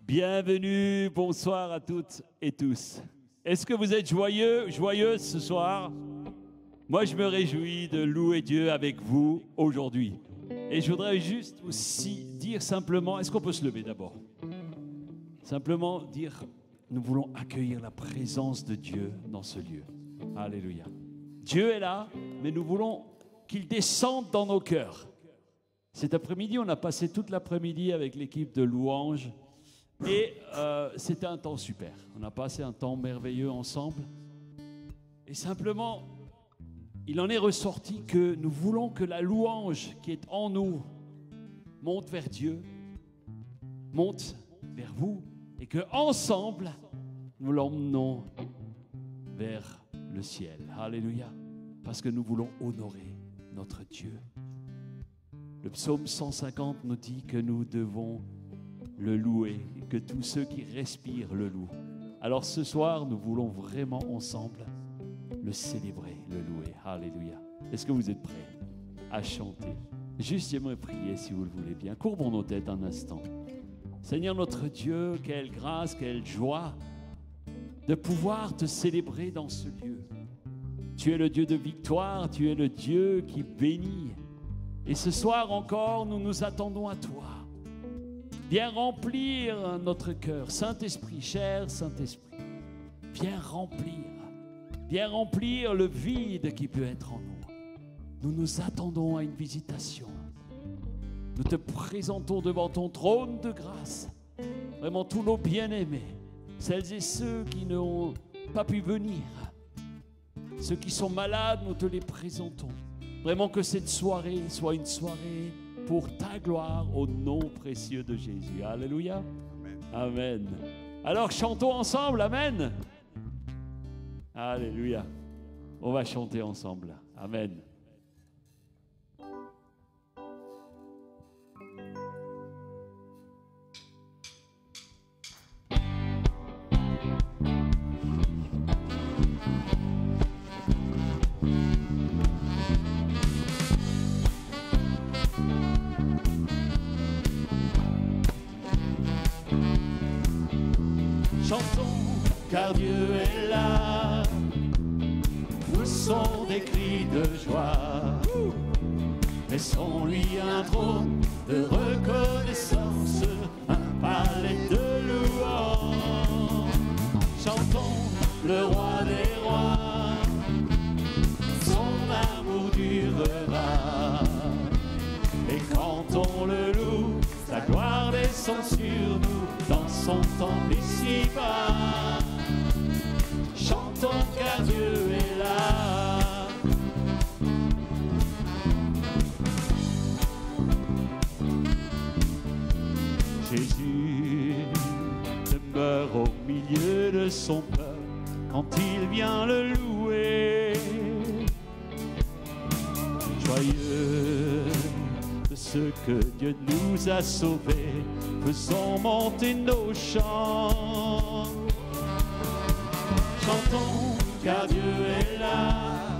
Bienvenue, bonsoir à toutes et tous. Est-ce que vous êtes joyeuses ce soir? Moi, je me réjouis de louer Dieu avec vous aujourd'hui. Et je voudrais juste aussi dire simplement, est-ce qu'on peut se lever d'abord? Simplement dire, nous voulons accueillir la présence de Dieu dans ce lieu. Alléluia. Dieu est là, mais nous voulons qu'il descende dans nos cœurs. Cet après-midi, on a passé toute l'après-midi avec l'équipe de louanges. Et c'était un temps super. On a passé un temps merveilleux ensemble. Et simplement, il en est ressorti que nous voulons que la louange qui est en nous monte vers Dieu, monte vers vous, et que ensemble nous l'emmenons vers le ciel. Alléluia. Parce que nous voulons honorer notre Dieu. Le psaume 150 nous dit que nous devons le louer, et que tous ceux qui respirent le louent. Alors ce soir, nous voulons vraiment ensemble le célébrer, le louer. Alléluia. Est-ce que vous êtes prêts à chanter? Juste, j'aimerais prier si vous le voulez bien. Courbons nos têtes un instant. Seigneur notre Dieu, quelle grâce, quelle joie de pouvoir te célébrer dans ce lieu. Tu es le Dieu de victoire, tu es le Dieu qui bénit. Et ce soir encore, nous nous attendons à toi. Viens remplir notre cœur. Saint-Esprit, cher Saint-Esprit, viens remplir le vide qui peut être en nous. Nous nous attendons à une visitation. Nous te présentons devant ton trône de grâce. Vraiment tous nos bien-aimés, celles et ceux qui n'ont pas pu venir, ceux qui sont malades, nous te les présentons. Vraiment que cette soirée soit une soirée pour ta gloire au nom précieux de Jésus. Alléluia. Amen. Amen. Alors chantons ensemble. Amen. Alléluia. On va chanter ensemble. Amen. Chantons, car Dieu est là. Poussons des cris de joie. Laissons-lui un trône de reconnaissance, un palais de louange. Chantons le roi des rois, son amour durera. Et quand on le loue, sa gloire descend sur nous dans son temple ici-bas. Chantons car Dieu est là. Jésus demeure au milieu de son peuple quand il vient le louer. Joyeux de ce que Dieu nous a sauvés, faisons monter nos chants. Chantons car Dieu est là.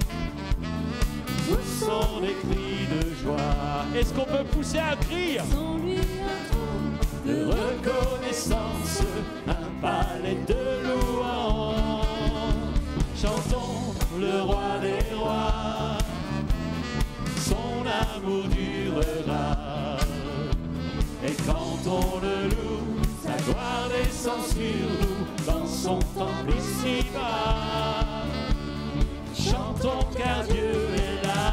Poussons des cris de joie. Est-ce qu'on peut pousser un cri? Sans lui un trône de reconnaissance, un palais de louange. Chantons le roi des rois, son amour durera. Et quand on le loue, sa gloire descend sur nous dans son temple ici-bas. Chantons car Dieu est là.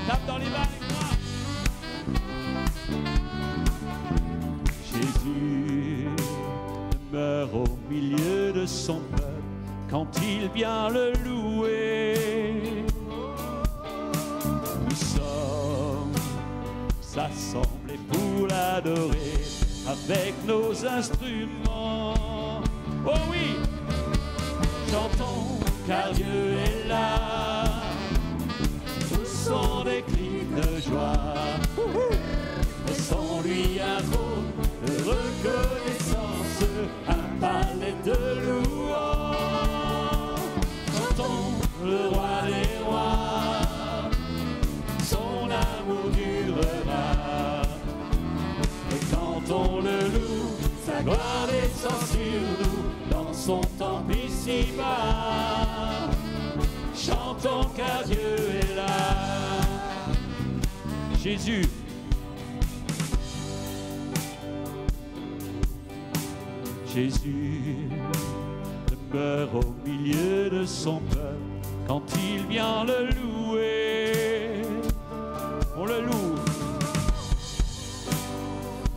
Tape dans les mains avec moi. Jésus demeure au milieu de son peuple quand il vient le louer. Nous sommes assemblés pour l'adorer avec nos instruments. Oh oui, chantons car Dieu est là. Poussons des cris de joie. Laissons-lui un trône de reconnaissance, un palais de louange. Chantons le roi des rois, son amour durera. Et quand on le loue, sa gloire descend sur nous, dans son temple ici-bas. Chantons car Dieu est là. Jésus. Jésus demeure au milieu de son peuple quand il vient le louer. On le loue.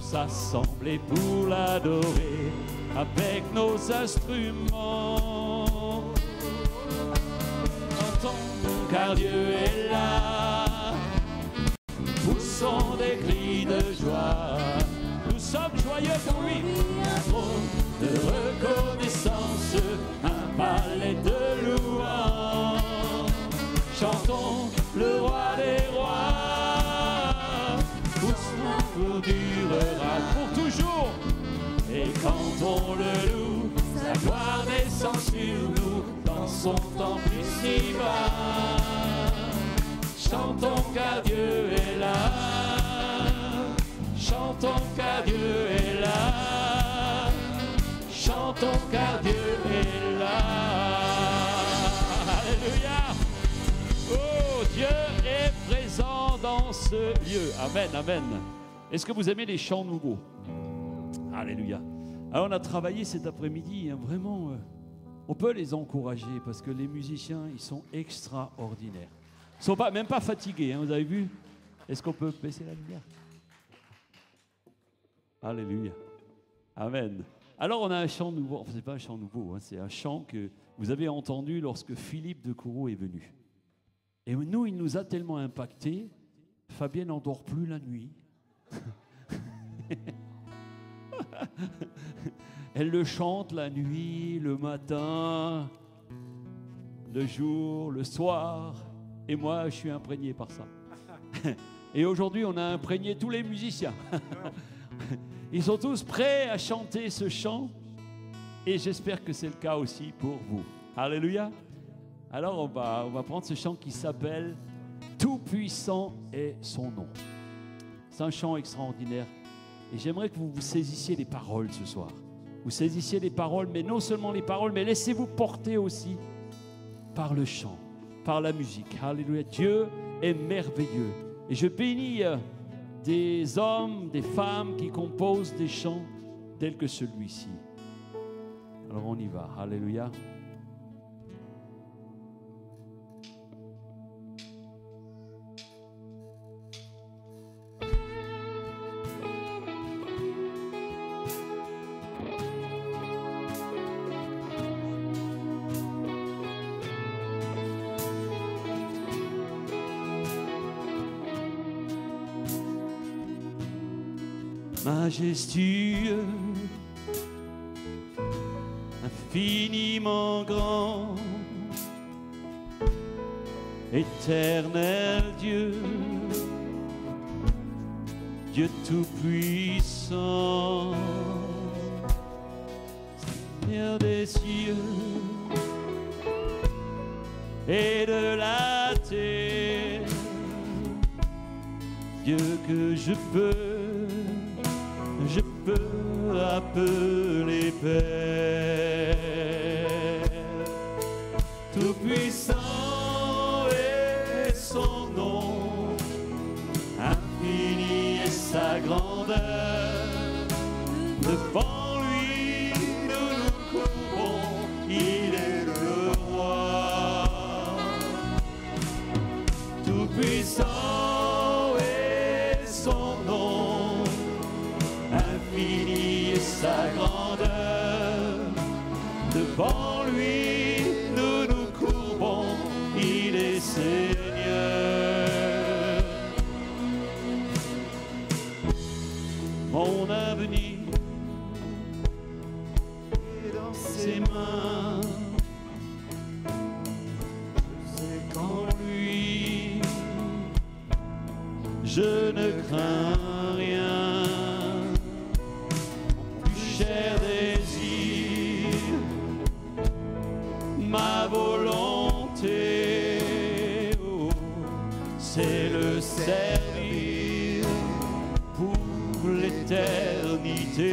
S'assembler pour l'adorer avec nos instruments. Chantons car Dieu est là. Poussons des cris de joie. Nous sommes joyeux pour lui. Un trône de reconnaissance, un palais de louange. Chantons le roi des rois. Pour son tour durera Pour toujours. et quand on le loue, sa gloire descend sur nous dans son temple ici-bas. Chantons car Dieu est là. Chantons car Dieu est là. Chantons car Dieu est là. Alléluia. Oh, Dieu est présent dans ce lieu. Amen, amen. Est-ce que vous aimez les chants nouveaux? Alléluia. Alors on a travaillé cet après-midi, hein, vraiment, on peut les encourager parce que les musiciens, ils sont extraordinaires. Ils ne sont même pas fatigués, hein, vous avez vu? Est-ce qu'on peut baisser la lumière? Alléluia. Amen. Alors on a un chant nouveau, enfin c'est pas un chant nouveau, hein, c'est un chant que vous avez entendu lorsque Philippe de Kourou est venu. Et nous, il nous a tellement impactés, Fabienne n'endort plus la nuit. Elle le chante la nuit, le matin, le jour, le soir. Et moi, je suis imprégné par ça. Et aujourd'hui, on a imprégné tous les musiciens. Ils sont tous prêts à chanter ce chant. Et j'espère que c'est le cas aussi pour vous. Alléluia. Alors, on va prendre ce chant qui s'appelle « Tout-puissant est son nom ». C'est un chant extraordinaire. Et j'aimerais que vous saisissiez les paroles ce soir. Vous saisissiez les paroles, mais non seulement les paroles, mais laissez-vous porter aussi par le chant, par la musique. Alléluia. Dieu est merveilleux. Et je bénis des hommes, des femmes qui composent des chants tels que celui-ci. Alors on y va. Alléluia. Majestueux, infiniment grand, éternel Dieu, Dieu tout-puissant, Seigneur des cieux et de la terre, Dieu que je peux appeler Père. Tout-puissant est son nom, infini est sa grandeur. Devant lui nous nous courbons, il est le roi. Tout-puissant est son nom, infini est sa grandeur. Devant lui, nous nous courbons, il est Seigneur. Mon avenir est dans ses mains. Je sais qu'en lui, je ne crains rien. Cher désir, ma volonté, oh, c'est le servir pour l'éternité. exalté.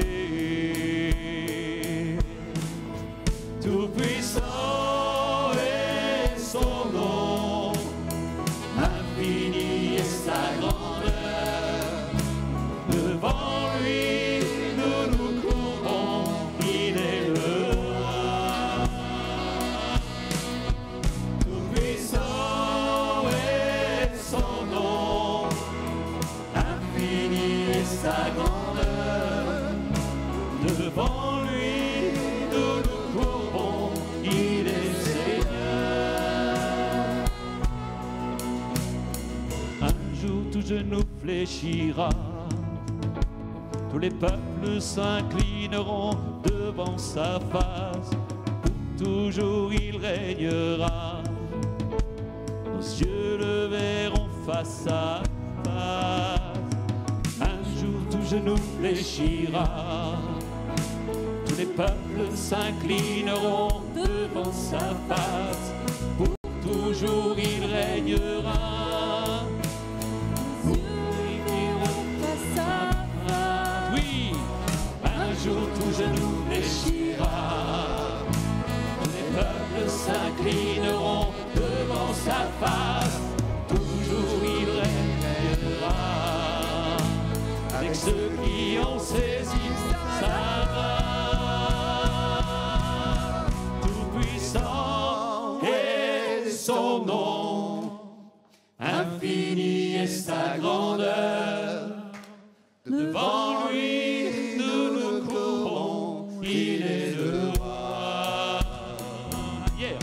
Tout-puissant est son nom, infini est sa grandeur. Devant lui, nous nous courbons, il est le roi. Tout-puissant est son nom, infini est sa grandeur. Devant lui, nous nous courbons, il est Seigneur. Un jour tout genou fléchira, tous les peuples s'inclineront devant sa face. Pour toujours il régnera, nos yeux le verront face à face. Un jour tout genou fléchira, tous les peuples s'inclineront devant sa face. Pour toujours il régnera. Oui, un jour tout genou fléchira, les peuples s'inclineront devant sa face. Toujours il régnera avec ceux qui ont saisi sa main. Tout-puissant est son nom, infini est sa grandeur. Devant lui, nous nous courbons, il est le roi. Yeah.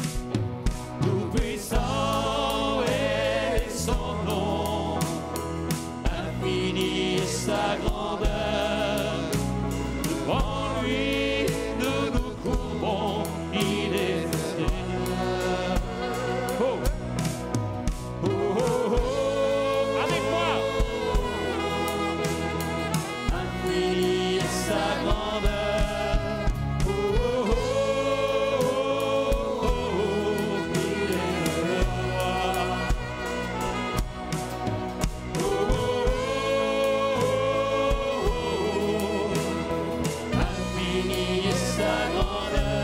Tout-puissant est son nom, infini est sa grandeur. Devant lui, nous nous courbons, il est le Seigneur. Oh. Oh, oh, oh. Avec moi. Infini est sa grandeur. Oh, oh, oh, oh, oh, il est le roi. Oh, oh, oh, infini est sa grandeur.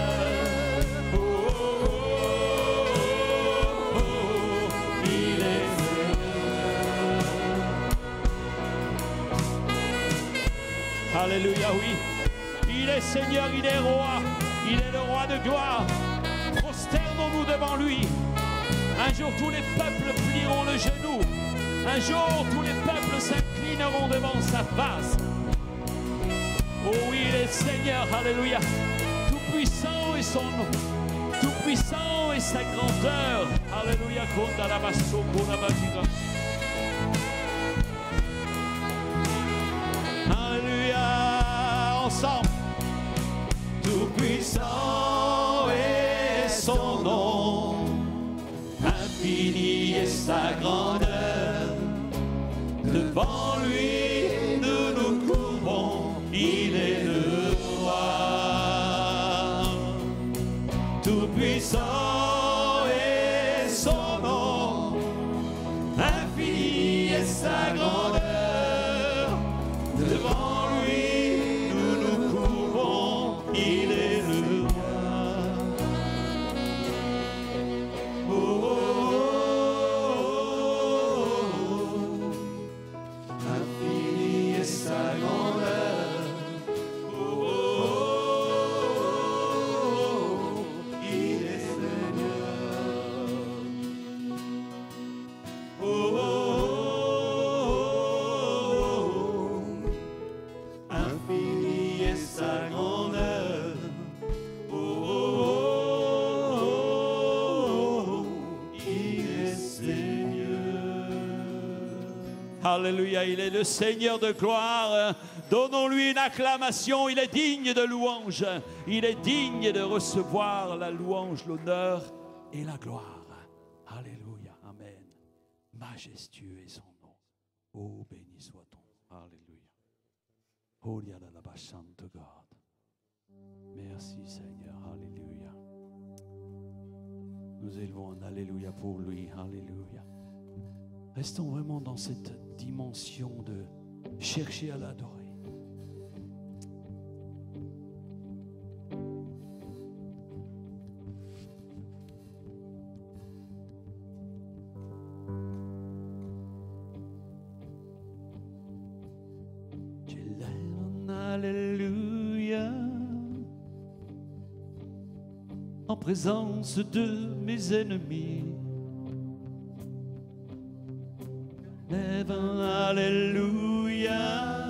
Oh, oh, oh, il est Seigneur. Alléluia, oui. Il est Seigneur, il est roi. Il est le roi de gloire. Prosternons-nous devant lui. Un jour, tous les peuples plieront le genou. Un jour, tous les peuples s'inclineront devant sa face. Oh oui, il est Seigneur, alléluia. Tout-puissant est son nom. Tout-puissant est sa grandeur. Alléluia. Alléluia. Ensemble. Tout-puissant est son nom, infini est sa grandeur. Devant lui, nous nous courbons, il est le roi. Tout-puissant est son nom, infini est sa grandeur. Devant lui, nous nous courbons, il est le roi. Oh, oh, oh, infini est sa grandeur. Oh, oh, oh, il est Seigneur. Oh, oh, oh, infini est sa grandeur. Oh, oh, oh, il est Seigneur. Alléluia, il est le Seigneur de gloire. Donnons-lui une acclamation, il est digne de louange. Il est digne de recevoir la louange, l'honneur et la gloire. Alléluia, amen. Majestueux est son nom. Oh, béni soit ton nom. Alléluia. Oh, to God. Merci Seigneur, alléluia. Nous élevons un alléluia pour lui, alléluia. Restons vraiment dans cette dimension de chercher à l'adorer. Alléluia. En présence de mes ennemis, lève un Alléluia.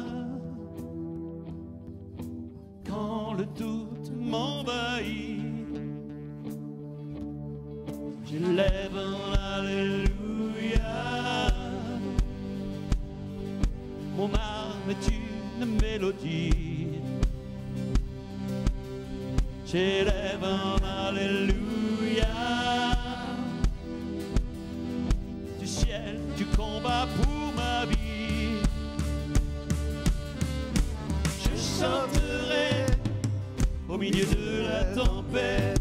Quand le doute m'envahit, j'élève un Alléluia. Mon âme est une mélodie. J'élève un Alléluia. Du ciel, du combat pour ma vie. Je chanterai au milieu de la tempête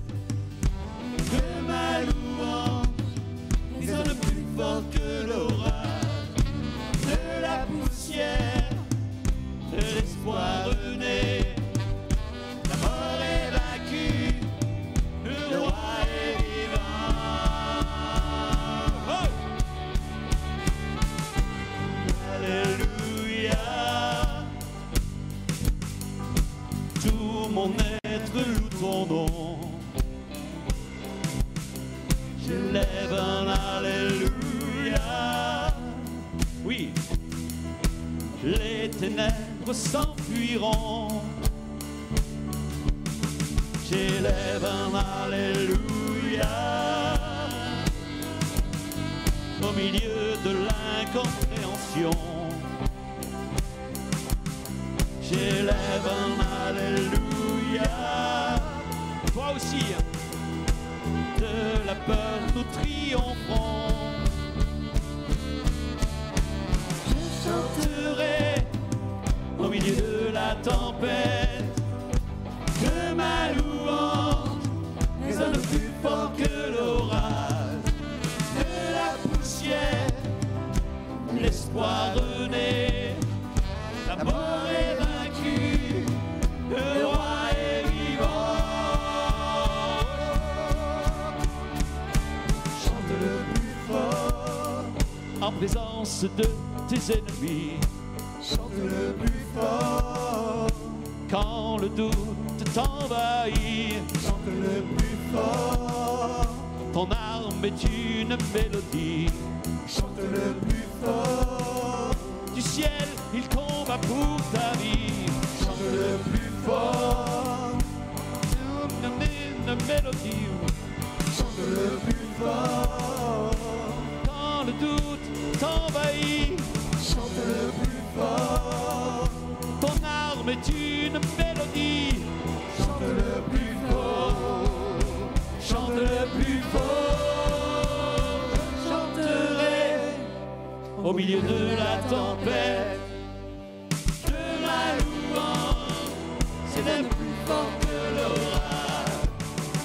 que ma louange résonne plus fort que l'orage. De la poussière, de l'espoir renaît. La mort est vaincue, le roi est vivant. Oh! Alléluia. Tout mon être loue ton nom. J'élève un Alléluia. Oui, les ténèbres s'enfuiront. J'élève un Alléluia. Au milieu de l'incompréhension, j'élève un Alléluia. Toi aussi, de la peur nous triompherons. Je chanterai au milieu de la tempête que ma louange résonne plus fort que l'orage. De la poussière, l'espoir renaît. La mort est vaincue, le roi est vivant. Chante le plus fort en présence de tes ennemis. Chante le plus fort quand le doute t'envahit. Chante le plus fort. Ton arme est une mélodie. Chante le plus fort. Du ciel, il combat pour ta vie. Chante le plus fort. Une mélodie. Chante le plus fort. Quand le doute t'envahit. Chante le plus fort. Ton arme est une mélodie. Chante le plus fort. Chante le plus fort. Je chanterai au milieu de la tempête que ma louange s'élève plus fort que l'orage.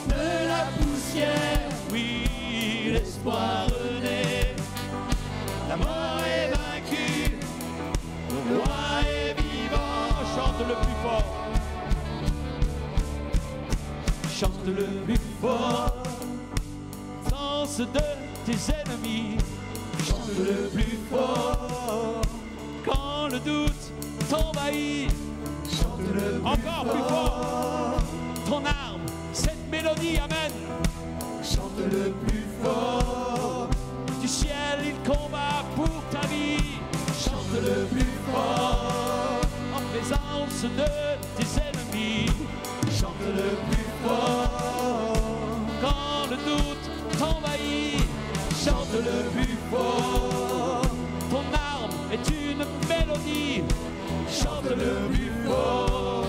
De la poussière, oui, l'espoir renaît. La mort est vaincue, le roi est vivant. Chante le plus fort. Chante le plus fort. Sens de tes ennemis. Chante le plus fort. Quand le doute t'envahit. Chante le plus encore plus fort. Ton arme, cette mélodie, amen. Chante le plus fort. Du ciel, il combat pour ta vie. Chante le plus fort. En présence de tes ennemis. Chante le plus fort. Quand le doute t'envahit. Chante le plus fort. Ton arme est une mélodie. Chante le plus fort.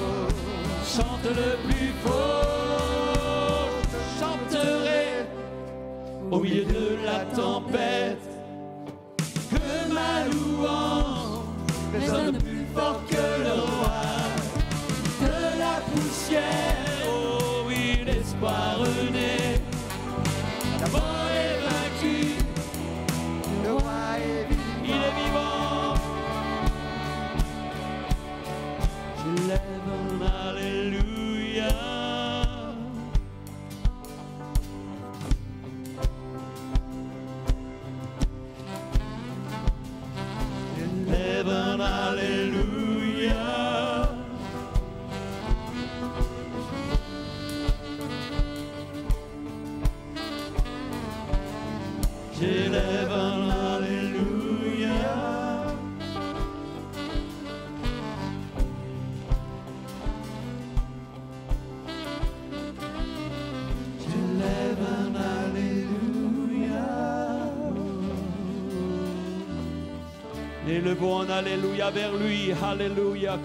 Chante le plus fort. Je chanterai au milieu de la tempête que ma louange résonne plus fort que l'orage. De la poussière, oh oui, l'espoir renaît. La mort est vaincue, le roi est vivant. Il est vivant. J'élève un Alléluia. J'élève un Alléluia. Élevons un alléluia vers lui. Alléluia.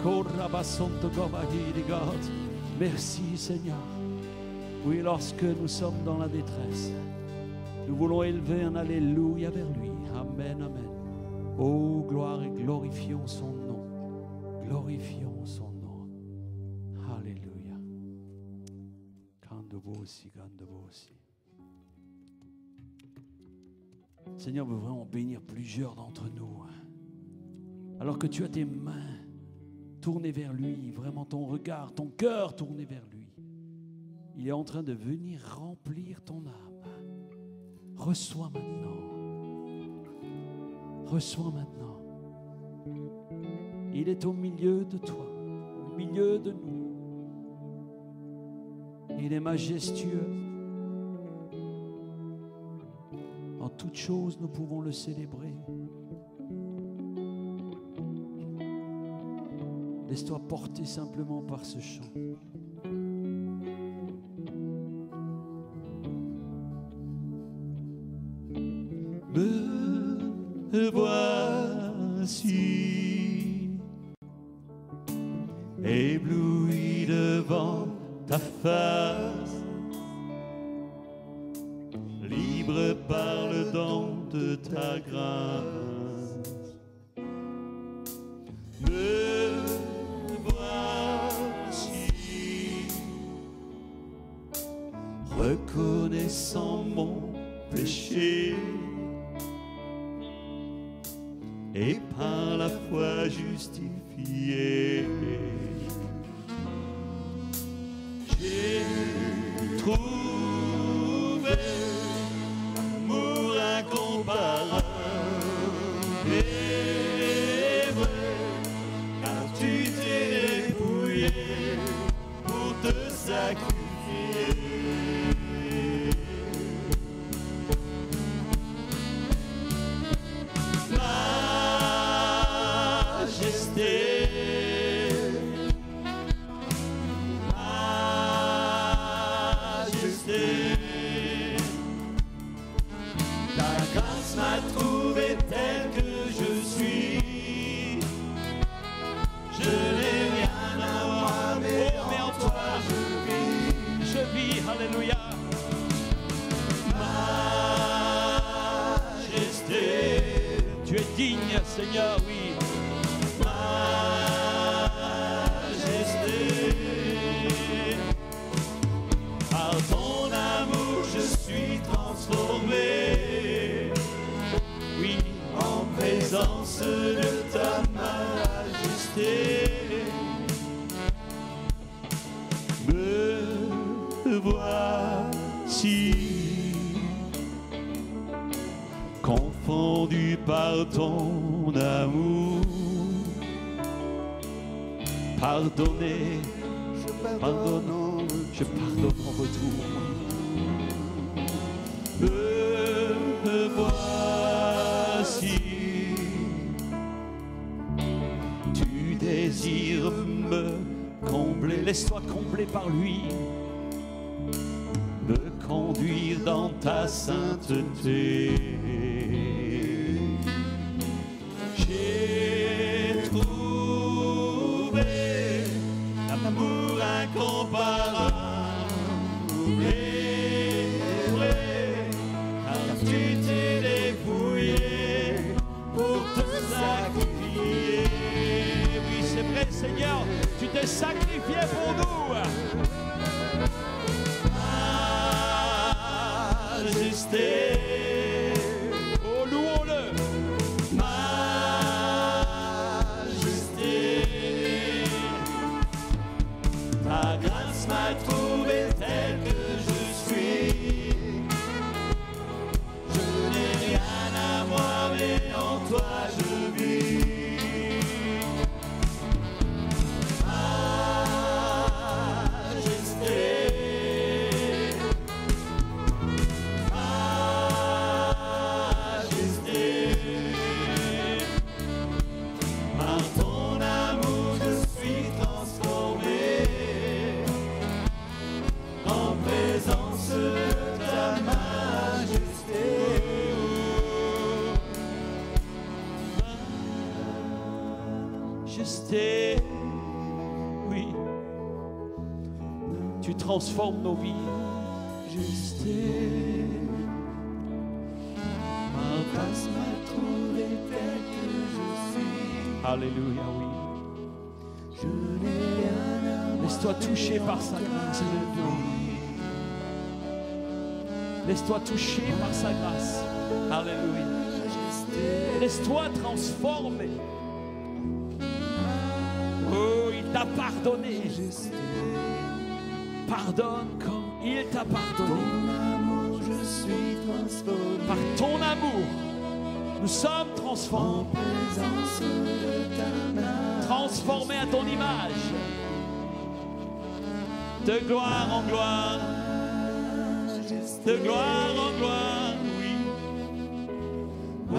Merci Seigneur. Oui, lorsque nous sommes dans la détresse, nous voulons élever un alléluia vers lui. Amen, amen. Oh, gloire et glorifions son nom. Glorifions son nom. Alléluia. Grande aussi. Seigneur veut vraiment bénir plusieurs d'entre nous. Alors que tu as tes mains tournées vers lui, vraiment ton regard, ton cœur tourné vers lui, il est en train de venir remplir ton âme. Reçois maintenant. Reçois maintenant. Il est au milieu de toi, au milieu de nous. Il est majestueux. En toutes choses, nous pouvons le célébrer. Laisse-toi porter simplement par ce chant. Me voici ébloui devant ta face, libre par le don de ta grâce. Me voici reconnaissant mon péché et par la foi justifié. J'ai trouvé l'amour incomparable et vrai, car tu t'es dépouillé pour te sacrifier. Alléluia. Majesté, tu es digne, Seigneur, oui. Majesté, par ton amour je suis transformé, oui, en présence de ta majesté. Voici confondu par ton amour, pardonné, je pardonne en retour. Me voici, tu désires me combler, laisse-toi combler par lui. Me conduire dans ta sainteté. J'ai trouvé l'amour incomparable et vrai, car tu t'es dépouillé pour te sacrifier. Oui, c'est vrai, Seigneur, tu t'es sacrifié pour nous. Majesté, oh louons-le. Majesté, ta grâce m'a trouvé tel que je suis. Je n'ai rien à moi, mais en toi je vis. Majesté, aujourd'hui. Tu transformes nos vies. Ajusté, ma grâce m'a trouvé tel que je suis. Alléluia, oui. Je n'ai rien à moi. Laisse-toi toucher par sa grâce. Laisse-toi toucher par sa grâce. Alléluia. Laisse-toi transformer. Oh, il t'a pardonné. Pardonne comme il t'a pardonné. Ton amour, je suis transformé. Par ton amour, nous sommes transformés. En présence de ta main. Transformés à ton image. De gloire en gloire. De gloire en gloire, oui. Oh,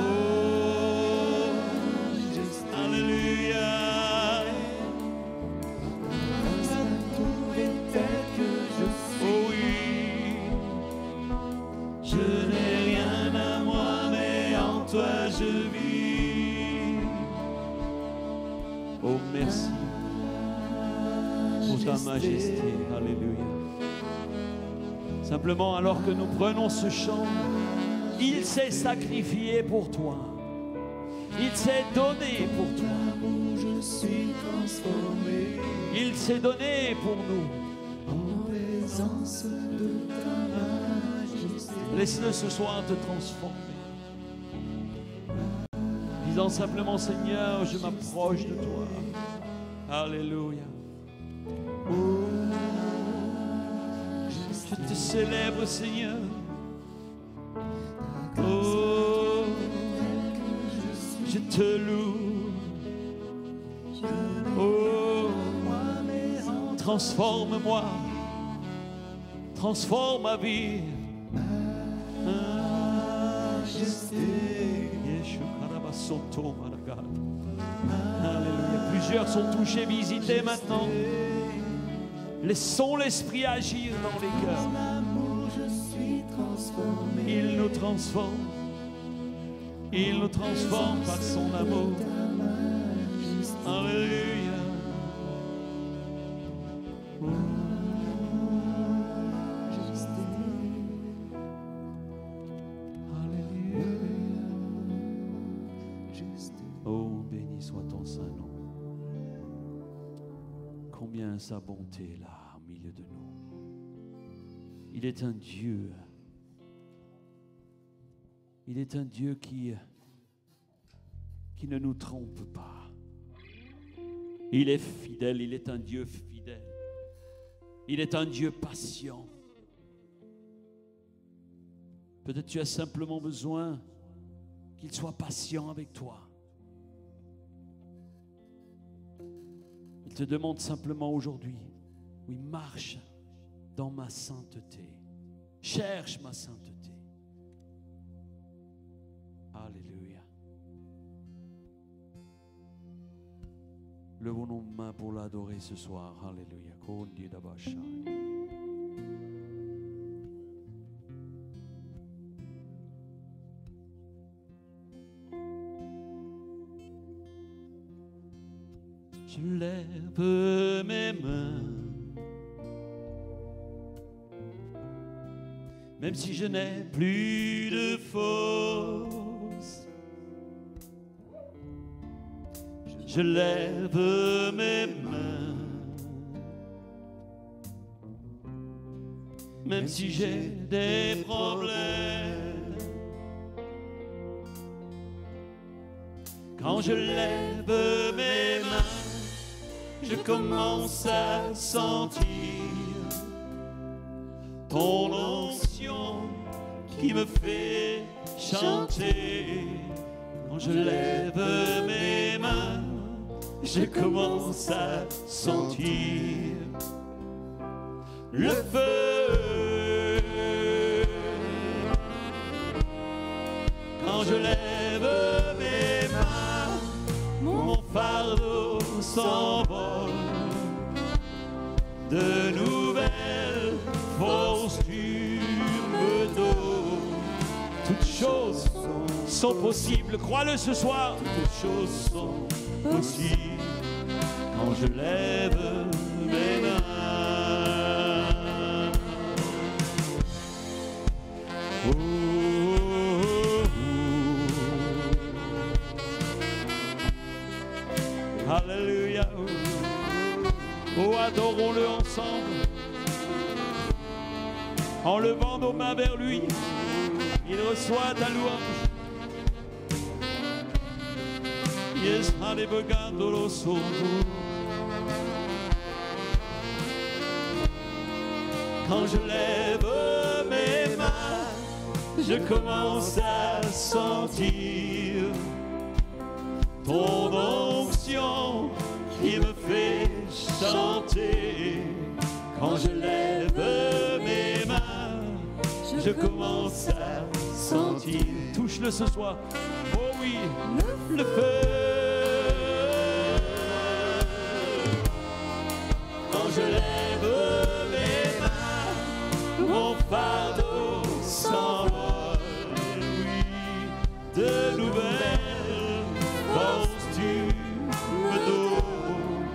alléluia. Oh oui. Je n'ai rien à moi, mais en toi je vis. Oh, merci pour ta majesté. Alléluia. Simplement, alors que nous prenons ce chant, il s'est sacrifié pour toi. Il s'est donné pour toi. Je suis transformé Il s'est donné pour nous. en présence de ta majesté. Laisse-le ce soir te transformer. Disant simplement, Seigneur, je m'approche de toi. Alléluia. Je te célèbre, Seigneur. Oh, je te loue. Oh, transforme-moi. Transforme ma vie. Alléluia. Plusieurs sont touchés, visités maintenant. Laissons l'Esprit agir dans les cœurs. Il nous transforme. Il nous transforme par son amour. Alléluia. Oh, béni soit ton saint nom. Combien sa bonté est là au milieu de nous. Il est un Dieu. Il est un Dieu qui ne nous trompe pas. Il est fidèle, il est un Dieu fidèle. Il est un Dieu patient. Peut-être tu as simplement besoin qu'il soit patient avec toi. Il te demande simplement aujourd'hui, oui, marche dans ma sainteté. Cherche ma sainteté. Alléluia. Levons nos mains pour l'adorer ce soir. Alléluia. Je lève mes mains, même si je n'ai plus de force. Je lève mes mains, même si j'ai des problèmes. Quand je lève mes mains, je commence à sentir ton onction qui me fait chanter. Quand je lève mes mains, je commence à sentir le feu. Quand je lève mes mains, mon fardeau s'envole. De nouvelles forces tu me donnes. Toutes choses sont possibles. Crois-le ce soir. Toutes choses sont possibles quand je lève Oh, adorons-le ensemble. En levant nos mains vers lui, il reçoit ta louange. Yes, halebogandolo sono. Quand je lève mes mains, je commence à sentir ton onction qui me fait chanter. Quand je lève mes mains, je commence à sentir. Touche-le ce soir. Oh oui, le feu. Quand je lève mes mains, mon fardeau s'envole. Oui, de nouvelles forces tu me donnes.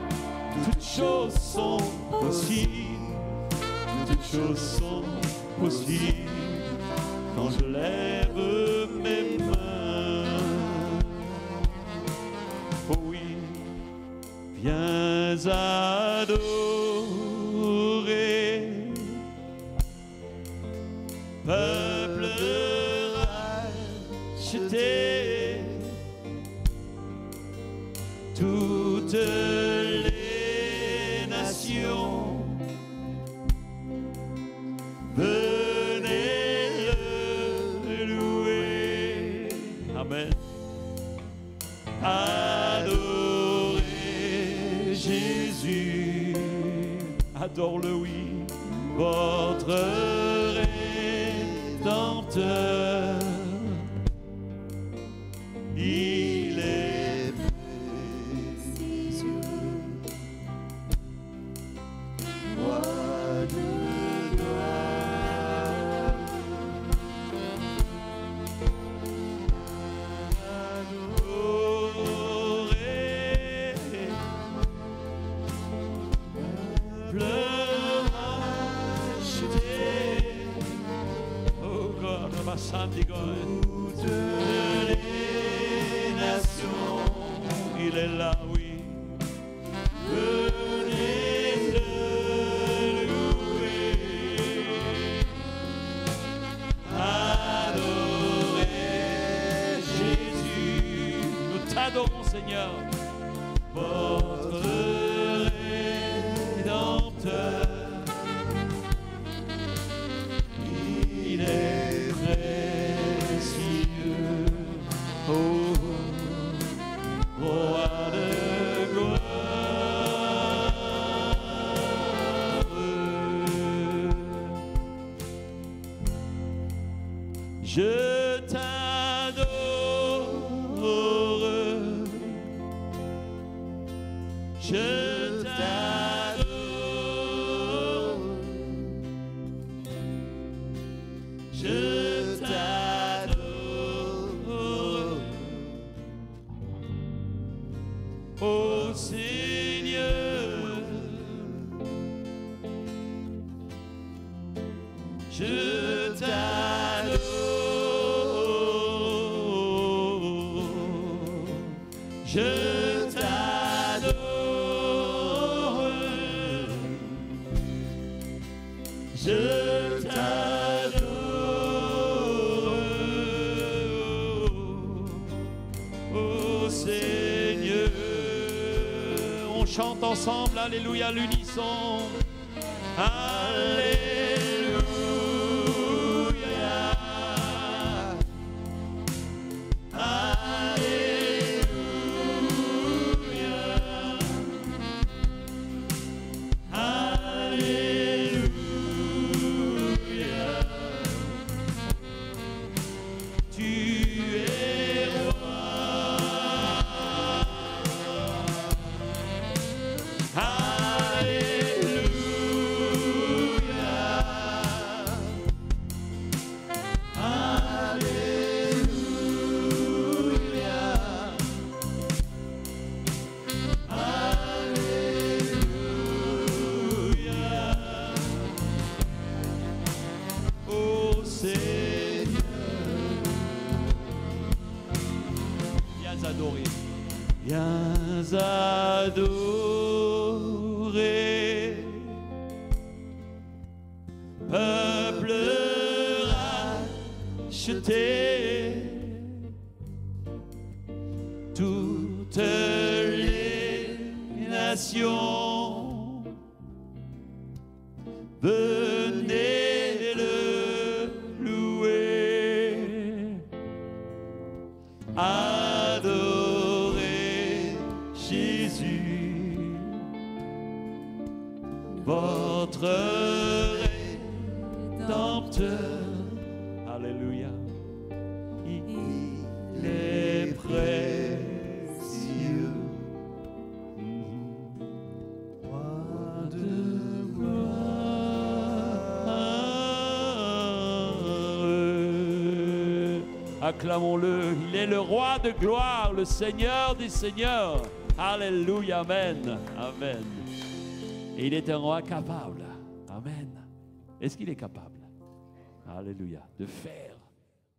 Toutes choses sont possibles. Toutes choses sont possibles. Quand je lève mes mains. Oh oui, viens adorer, peuple racheté, toutes les nations. Venez le louer. Amen. Adorez Jésus. Adore-le, oui. Votre Rédempteur. Il est précieux. Roi de toutes les nations, il est là, oui. Venez le louer, adorez Jésus. Nous t'adorons, Seigneur, votre Rédempteur. Il est précieux, oh, roi de gloire. Je t'adore, je t'adore, je t'adore, ô Seigneur, je t'adore, je t'adore, je t'adore, ô Seigneur. On chante ensemble, alléluia, à l'unisson. Alléluia, alléluia, alléluia. Tu es roi. Viens adorer. rejeter. Toutes les nations, venez le louer, adorez Jésus, votre Rédempteur. Alléluia. Il est précieux. Roi de gloire. Acclamons-le. Il est le roi de gloire, le Seigneur des seigneurs. Alléluia. Amen. Amen. Et il est un roi capable. Amen. Est-ce qu'il est capable? Alléluia. De faire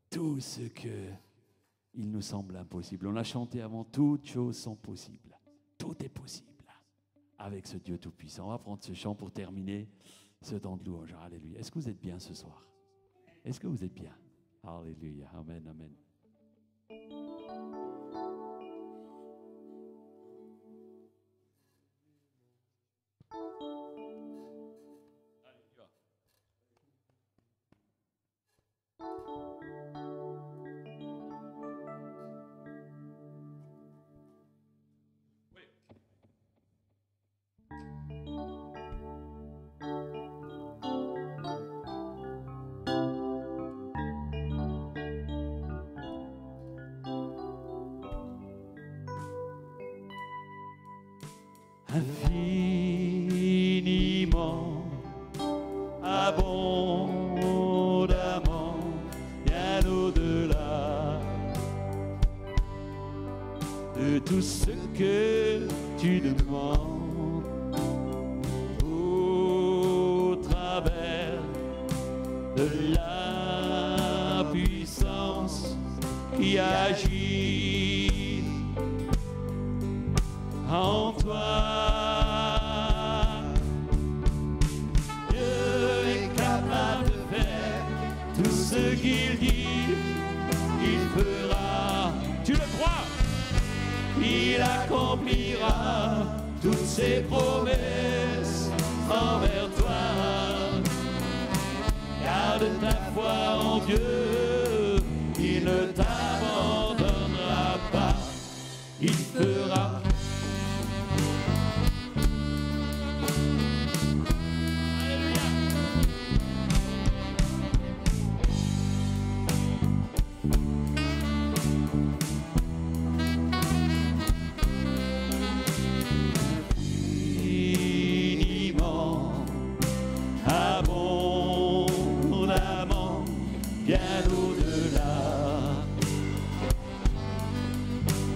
tout ce que il nous semble impossible. On a chanté avant, toutes choses sont possibles. Tout est possible avec ce Dieu Tout-Puissant. On va prendre ce chant pour terminer ce temps de louange. Alléluia. Est-ce que vous êtes bien ce soir? Est-ce que vous êtes bien? Alléluia. Amen, amen. Infiniment, abondamment, bien au-delà de tout ce que tu demandes, au travers de la puissance qui agit en toi. Ce qu'il dit, il fera. Tu le crois? Il accomplira toutes ses promesses envers toi. Garde ta foi en Dieu, il ne t'abandonnera pas. Il fera.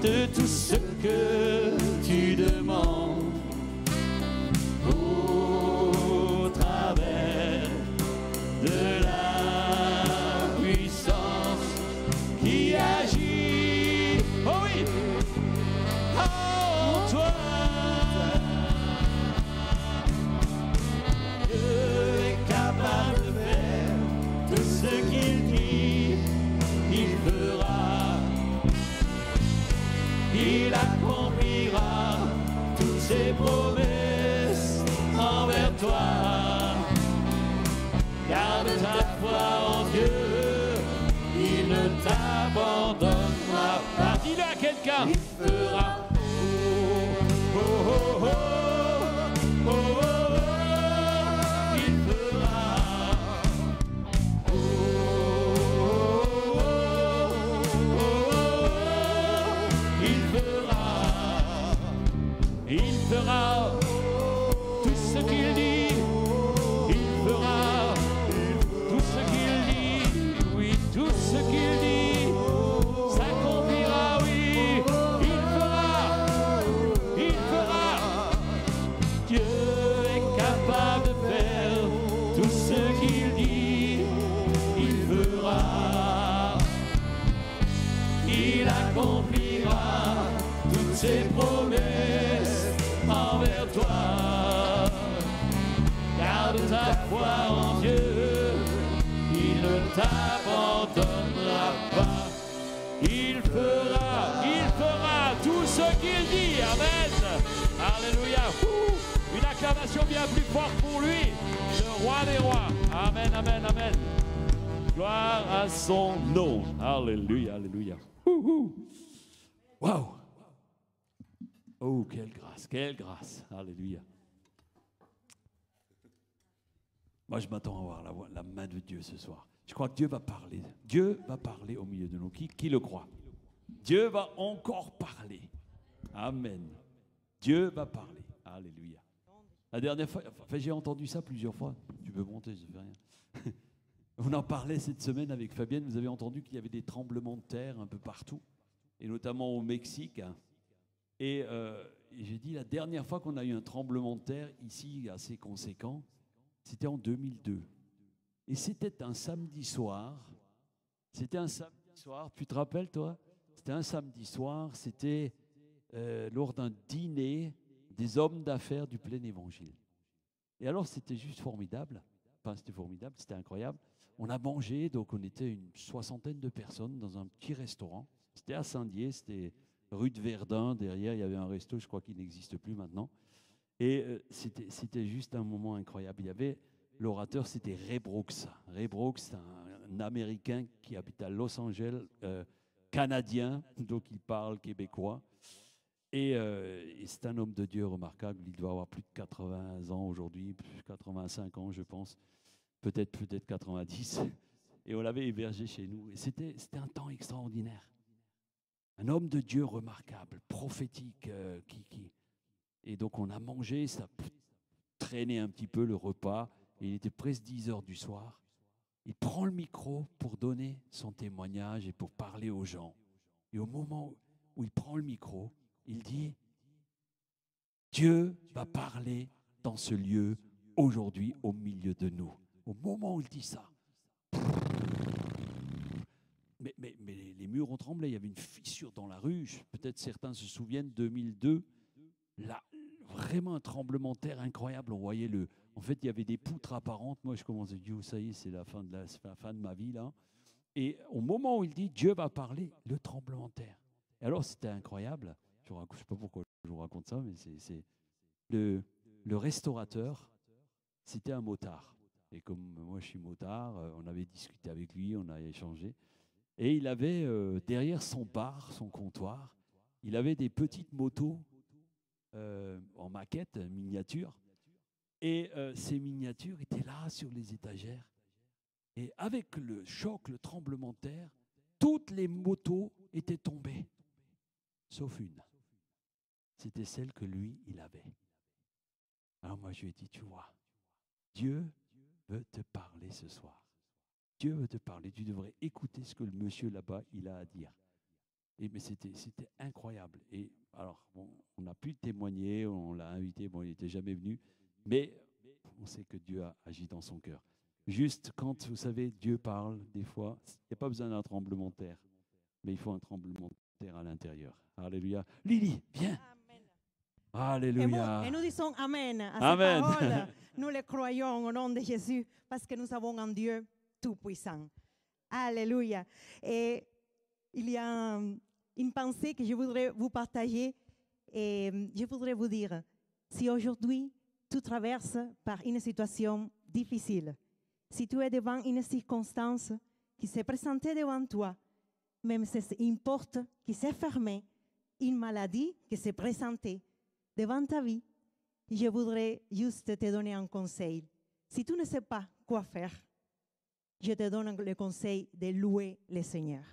De tout ce que tu demandes, au travers de la puissance qui agit, oh oui, en toi. Dieu est capable de faire tout ce qu'il dit, il fera. Il accomplira toutes ses promesses envers toi. Garde ta foi en Dieu, il ne t'abandonnera pas. Dis-le à quelqu'un. Il fera. Oh, oh, oh, oh, oh, oh, oh. Il fera. Oh, oh, oh, oh. Il fera tout ce qu'il dit, il fera tout ce qu'il dit, oui, tout ce qu'il dit s'accomplira, oui, il fera, Dieu est capable de faire tout ce qu'il dit, il fera, il accomplira toutes ses promesses envers toi. Garde ta foi en Dieu, il ne t'abandonnera fera tout ce qu'il dit. Amen. Alléluia. Une acclamation bien plus forte pour lui, le roi des rois. Amen, amen, amen. Gloire à son nom. Alléluia, alléluia. Wow. Oh, quelle grâce, quelle grâce. Alléluia. Moi, je m'attends à voir la main de Dieu ce soir. Je crois que Dieu va parler. Dieu va parler au milieu de nous. Qui le croit? Dieu va encore parler. Amen. Dieu va parler. Alléluia. La dernière fois, enfin, j'ai entendu ça plusieurs fois. Tu peux monter, je ne fais rien. On en parlait cette semaine avec Fabienne. Vous avez entendu qu'il y avait des tremblements de terre un peu partout, et notamment au Mexique. Et j'ai dit, la dernière fois qu'on a eu un tremblement de terre ici assez conséquent, c'était en 2002. Et c'était un samedi soir. C'était un samedi soir. Tu te rappelles, toi? C'était un samedi soir. C'était lors d'un dîner des hommes d'affaires du plein évangile. Et alors, c'était juste formidable. Enfin, c'était formidable, c'était incroyable. On a mangé, donc on était une 60aine de personnes dans un petit restaurant. C'était à Saint-Dié, c'était rue de Verdun. Derrière, il y avait un resto, je crois qu'il n'existe plus maintenant. Et c'était juste un moment incroyable. Il y avait l'orateur, c'était Ray Brooks. Ray Brooks, c'est un Américain qui habite à Los Angeles, canadien, donc il parle québécois. Et c'est un homme de Dieu remarquable. Il doit avoir plus de 80 ans aujourd'hui, 85 ans, je pense. Peut-être 90. Et on l'avait hébergé chez nous. Et c'était un temps extraordinaire. Un homme de Dieu remarquable, prophétique. Et donc on a mangé, ça traînait un petit peu le repas. Et il était presque 10 heures du soir. Il prend le micro pour donner son témoignage et pour parler aux gens. Et au moment où il prend le micro, il dit, Dieu va parler dans ce lieu aujourd'hui au milieu de nous. Au moment où il dit ça, mais les murs ont tremblé, il y avait une fissure dans la rue. Peut-être certains se souviennent, 2002, là, vraiment un tremblement de terre incroyable. On voyait en fait, il y avait des poutres apparentes. Moi, je commençais à dire, ça y est, c'est la fin de ma vie, là. Et au moment où il dit, Dieu va parler, le tremblement de terre. Et alors, c'était incroyable. Je ne sais pas pourquoi je vous raconte ça, mais c'est le restaurateur, c'était un motard. Et comme moi, je suis motard, on avait discuté avec lui, on a échangé. Et il avait, derrière son bar, son comptoir, il avait des petites motos en maquette, miniature. Et ces miniatures étaient là sur les étagères. Et avec le choc, le tremblement de terre, toutes les motos étaient tombées, sauf une. C'était celle que lui, il avait. Alors moi, je lui ai dit, tu vois, Dieu veut te parler ce soir. Dieu veut te parler. Tu devrais écouter ce que le monsieur là-bas, il a à dire. Mais c'était incroyable. Et alors, bon, on a pu témoigner, on l'a invité, bon, il n'était jamais venu, mais on sait que Dieu a agi dans son cœur. Juste quand, vous savez, Dieu parle, des fois, il n'y a pas besoin d'un tremblement de terre, mais il faut un tremblement de terre à l'intérieur. Alléluia. Lily, viens. Amen. Alléluia. Et nous disons Amen à Amen. ces paroles. Nous les croyons au nom de Jésus parce que nous avons un Dieu tout-puissant. Alléluia. Et il y a une pensée que je voudrais vous partager et je voudrais vous dire, si aujourd'hui tu traverses par une situation difficile, si tu es devant une circonstance qui s'est présentée devant toi, même si c'est une porte qui s'est fermée, une maladie qui s'est présentée devant ta vie, je voudrais juste te donner un conseil. Si tu ne sais pas quoi faire, je te donne le conseil de louer le Seigneur,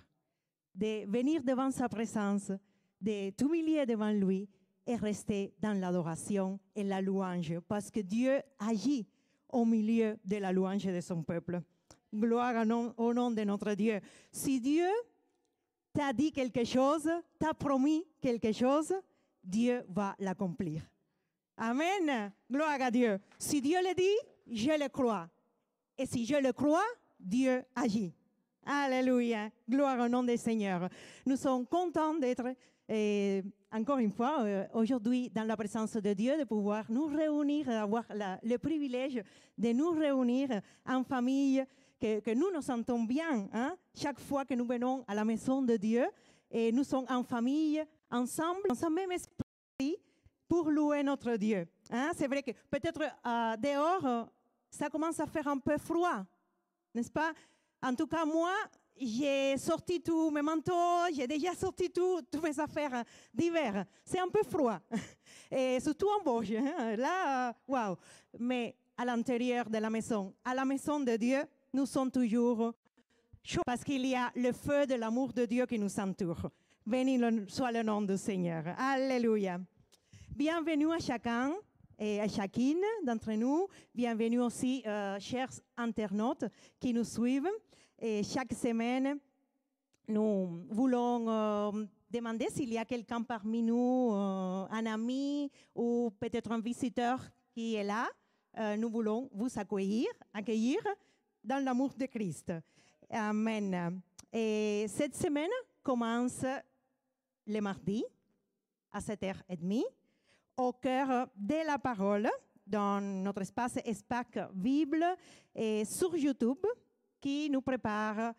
de venir devant sa présence, de t'humilier devant lui et rester dans l'adoration et la louange, parce que Dieu agit au milieu de la louange de son peuple. Gloire au nom de notre Dieu. Si Dieu t'a dit quelque chose, t'a promis quelque chose, Dieu va l'accomplir. Amen. Gloire à Dieu. Si Dieu le dit, je le crois. Et si je le crois, Dieu agit. Alléluia. Gloire au nom du Seigneur. Nous sommes contents d'être, encore une fois, aujourd'hui dans la présence de Dieu, de pouvoir nous réunir, avoir le privilège de nous réunir en famille, que nous nous sentons bien, hein, chaque fois que nous venons à la maison de Dieu. et nous sommes en famille, ensemble, dans un même esprit, pour louer notre Dieu. Hein? C'est vrai que peut-être dehors, ça commence à faire un peu froid, n'est-ce pas? En tout cas, moi, j'ai sorti tous mes manteaux, j'ai déjà sorti toutes mes affaires d'hiver. C'est un peu froid, et surtout en Vosges. Hein? Là, waouh! Mais à l'intérieur de la maison, à la maison de Dieu, nous sommes toujours chauds parce qu'il y a le feu de l'amour de Dieu qui nous entoure. Béni soit le nom du Seigneur. Alléluia. Bienvenue à chacun et à chacune d'entre nous. Bienvenue aussi, chers internautes qui nous suivent. Et chaque semaine, nous voulons demander s'il y a quelqu'un parmi nous, un ami ou peut-être un visiteur qui est là. Nous voulons vous accueillir dans l'amour de Christ. Amen. Et cette semaine commence le mardi à 7h30 au cœur de la parole dans notre espace Espac Bible et sur YouTube qui nous prépare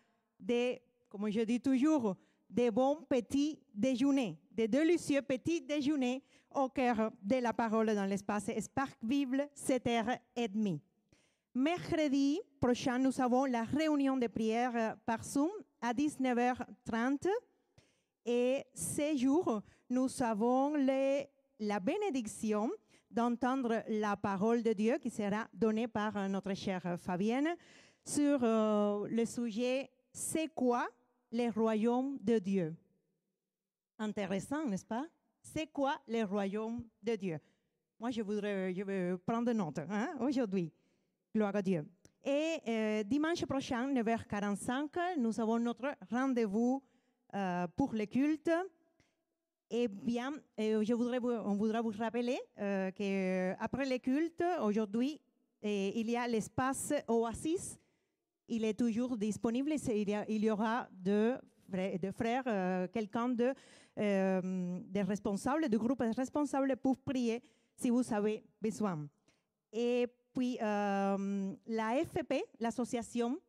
comme je dis toujours, des bons petits déjeuners, des délicieux petits déjeuners au cœur de la parole dans l'espace Spark Bible, 7h30. Mercredi prochain, nous avons la réunion de prière par Zoom à 19h30. Et ce jour, nous avons la bénédiction d'entendre la parole de Dieu qui sera donnée par notre chère Fabienne sur le sujet « C'est quoi le royaume de Dieu ?» Intéressant, n'est-ce pas? C'est quoi le royaume de Dieu? Moi, je vais prendre note aujourd'hui. Gloire à Dieu. Et dimanche prochain, 9h45, nous avons notre rendez-vous pour le culte. Eh bien, on voudrait vous rappeler qu'après le culte, aujourd'hui, il y a l'espace Oasis. Il est toujours disponible. Il y aura deux frères, quelqu'un de responsable, du groupe responsable pour prier si vous avez besoin. Et puis, la FP, l'association,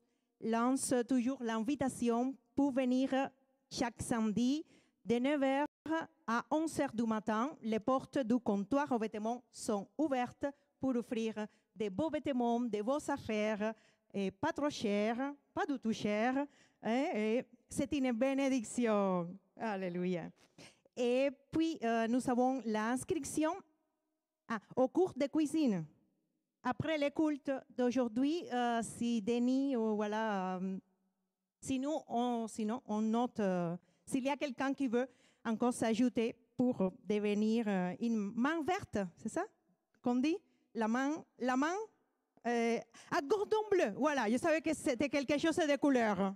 lance toujours l'invitation pour venir chaque samedi de 9h à 11h du matin. Les portes du comptoir aux vêtements sont ouvertes pour offrir des beaux vêtements, de beaux affaires, et pas trop chers, pas du tout chers. Et c'est une bénédiction. Alléluia. Et puis, nous avons l'inscription au cours de cuisine. Après le culte d'aujourd'hui, si Denis ou voilà, sinon on note s'il y a quelqu'un qui veut encore s'ajouter pour devenir une main verte, c'est ça qu'on dit? La main à cordon bleu. Voilà, je savais que c'était quelque chose de couleur.